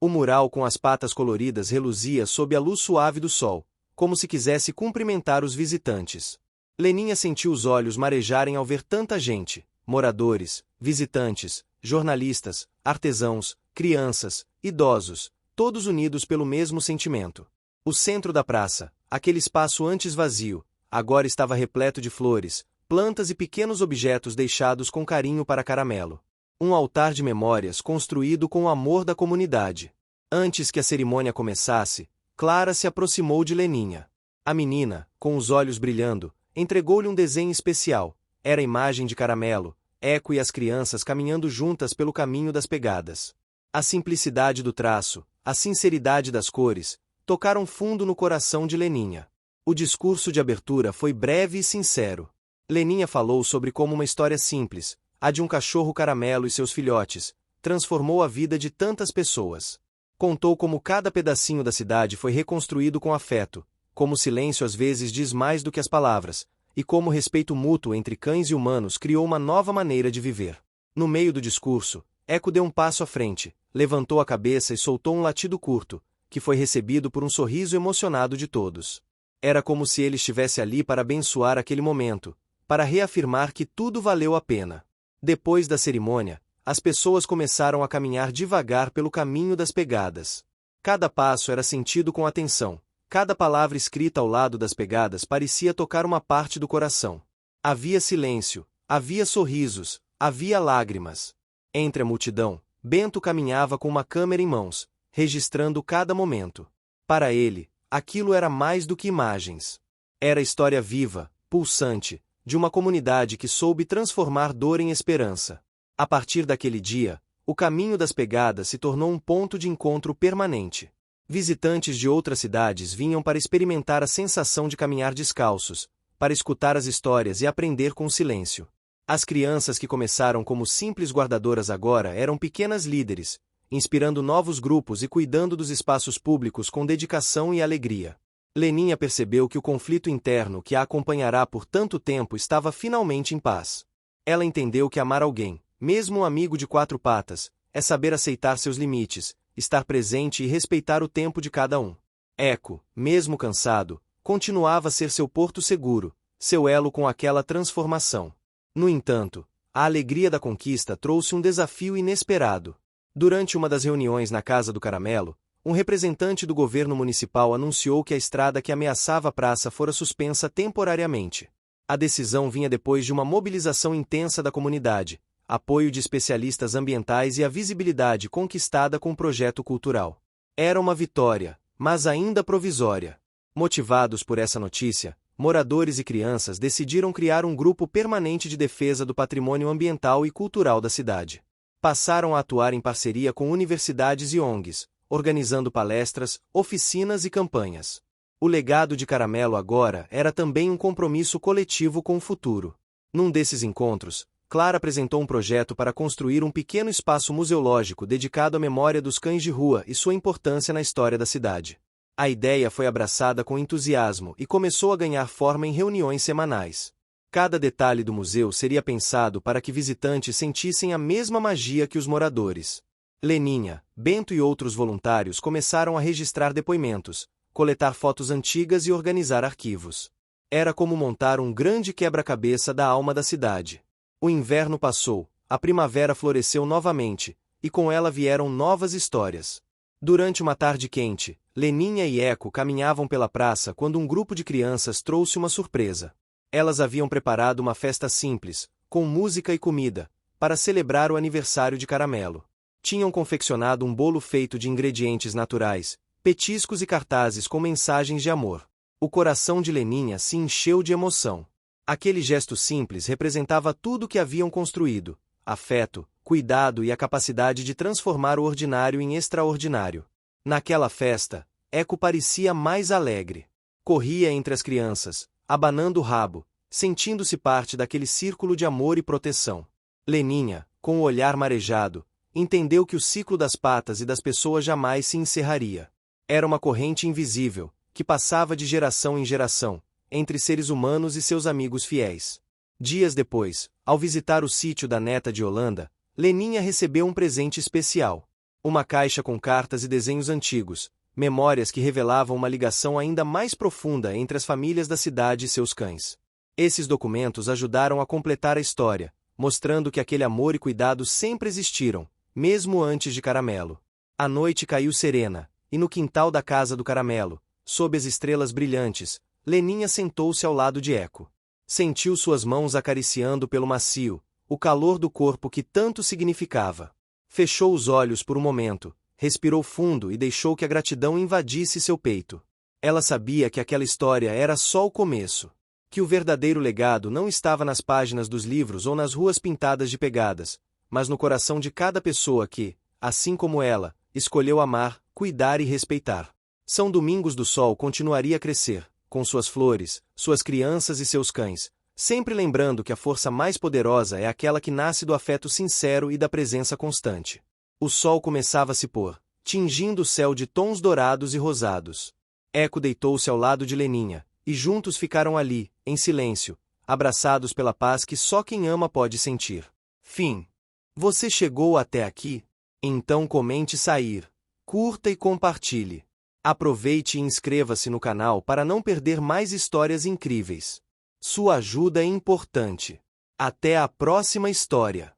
O mural com as patas coloridas reluzia sob a luz suave do sol, como se quisesse cumprimentar os visitantes. Leninha sentiu os olhos marejarem ao ver tanta gente, moradores, visitantes, jornalistas, artesãos, crianças, idosos, todos unidos pelo mesmo sentimento. O centro da praça, aquele espaço antes vazio, agora estava repleto de flores, plantas e pequenos objetos deixados com carinho para Caramelo. Um altar de memórias construído com o amor da comunidade. Antes que a cerimônia começasse, Clara se aproximou de Leninha. A menina, com os olhos brilhando, entregou-lhe um desenho especial. Era a imagem de Caramelo, Eco e as crianças caminhando juntas pelo caminho das pegadas. A simplicidade do traço, a sinceridade das cores, tocaram fundo no coração de Leninha. O discurso de abertura foi breve e sincero. Leninha falou sobre como uma história simples, a de um cachorro Caramelo e seus filhotes, transformou a vida de tantas pessoas. Contou como cada pedacinho da cidade foi reconstruído com afeto, como o silêncio às vezes diz mais do que as palavras, e como o respeito mútuo entre cães e humanos criou uma nova maneira de viver. No meio do discurso, Eco deu um passo à frente, levantou a cabeça e soltou um latido curto, que foi recebido por um sorriso emocionado de todos. Era como se ele estivesse ali para abençoar aquele momento, para reafirmar que tudo valeu a pena. Depois da cerimônia, as pessoas começaram a caminhar devagar pelo caminho das pegadas. Cada passo era sentido com atenção, cada palavra escrita ao lado das pegadas parecia tocar uma parte do coração. Havia silêncio, havia sorrisos, havia lágrimas. Entre a multidão, Bento caminhava com uma câmera em mãos, registrando cada momento. Para ele, aquilo era mais do que imagens. Era história viva, pulsante, de uma comunidade que soube transformar dor em esperança. A partir daquele dia, o caminho das pegadas se tornou um ponto de encontro permanente. Visitantes de outras cidades vinham para experimentar a sensação de caminhar descalços, para escutar as histórias e aprender com o silêncio. As crianças que começaram como simples guardadoras agora eram pequenas líderes, inspirando novos grupos e cuidando dos espaços públicos com dedicação e alegria. Leninha percebeu que o conflito interno que a acompanhará por tanto tempo estava finalmente em paz. Ela entendeu que amar alguém, mesmo um amigo de quatro patas, é saber aceitar seus limites, estar presente e respeitar o tempo de cada um. Eco, mesmo cansado, continuava a ser seu porto seguro, seu elo com aquela transformação. No entanto, a alegria da conquista trouxe um desafio inesperado. Durante uma das reuniões na Casa do Caramelo, um representante do governo municipal anunciou que a estrada que ameaçava a praça fora suspensa temporariamente. A decisão vinha depois de uma mobilização intensa da comunidade, apoio de especialistas ambientais e a visibilidade conquistada com o projeto cultural. Era uma vitória, mas ainda provisória. Motivados por essa notícia, moradores e crianças decidiram criar um grupo permanente de defesa do patrimônio ambiental e cultural da cidade. Passaram a atuar em parceria com universidades e ONGs, organizando palestras, oficinas e campanhas. O legado de Caramelo agora era também um compromisso coletivo com o futuro. Num desses encontros, Clara apresentou um projeto para construir um pequeno espaço museológico dedicado à memória dos cães de rua e sua importância na história da cidade. A ideia foi abraçada com entusiasmo e começou a ganhar forma em reuniões semanais. Cada detalhe do museu seria pensado para que visitantes sentissem a mesma magia que os moradores. Leninha, Bento e outros voluntários começaram a registrar depoimentos, coletar fotos antigas e organizar arquivos. Era como montar um grande quebra-cabeça da alma da cidade. O inverno passou, a primavera floresceu novamente, e com ela vieram novas histórias. Durante uma tarde quente, Leninha e Eco caminhavam pela praça quando um grupo de crianças trouxe uma surpresa. Elas haviam preparado uma festa simples, com música e comida, para celebrar o aniversário de Caramelo. Tinham confeccionado um bolo feito de ingredientes naturais, petiscos e cartazes com mensagens de amor. O coração de Leninha se encheu de emoção. Aquele gesto simples representava tudo o que haviam construído: afeto, cuidado e a capacidade de transformar o ordinário em extraordinário. Naquela festa, Eco parecia mais alegre. Corria entre as crianças, abanando o rabo, sentindo-se parte daquele círculo de amor e proteção. Leninha, com o olhar marejado, entendeu que o ciclo das patas e das pessoas jamais se encerraria. Era uma corrente invisível, que passava de geração em geração, entre seres humanos e seus amigos fiéis. Dias depois, ao visitar o sítio da neta de Holanda, Leninha recebeu um presente especial. Uma caixa com cartas e desenhos antigos, memórias que revelavam uma ligação ainda mais profunda entre as famílias da cidade e seus cães. Esses documentos ajudaram a completar a história, mostrando que aquele amor e cuidado sempre existiram, mesmo antes de Caramelo. A noite caiu serena, e no quintal da casa do Caramelo, sob as estrelas brilhantes, Leninha sentou-se ao lado de Eco. Sentiu suas mãos acariciando pelo macio, o calor do corpo que tanto significava. Fechou os olhos por um momento, respirou fundo e deixou que a gratidão invadisse seu peito. Ela sabia que aquela história era só o começo. Que o verdadeiro legado não estava nas páginas dos livros ou nas ruas pintadas de pegadas, mas no coração de cada pessoa que, assim como ela, escolheu amar, cuidar e respeitar. São Domingos do Sol continuaria a crescer, com suas flores, suas crianças e seus cães, sempre lembrando que a força mais poderosa é aquela que nasce do afeto sincero e da presença constante. O sol começava a se pôr, tingindo o céu de tons dourados e rosados. Eco deitou-se ao lado de Leninha, e juntos ficaram ali, em silêncio, abraçados pela paz que só quem ama pode sentir. Fim. Você chegou até aqui? Então comente sair, curta e compartilhe. Aproveite e inscreva-se no canal para não perder mais histórias incríveis. Sua ajuda é importante. Até a próxima história!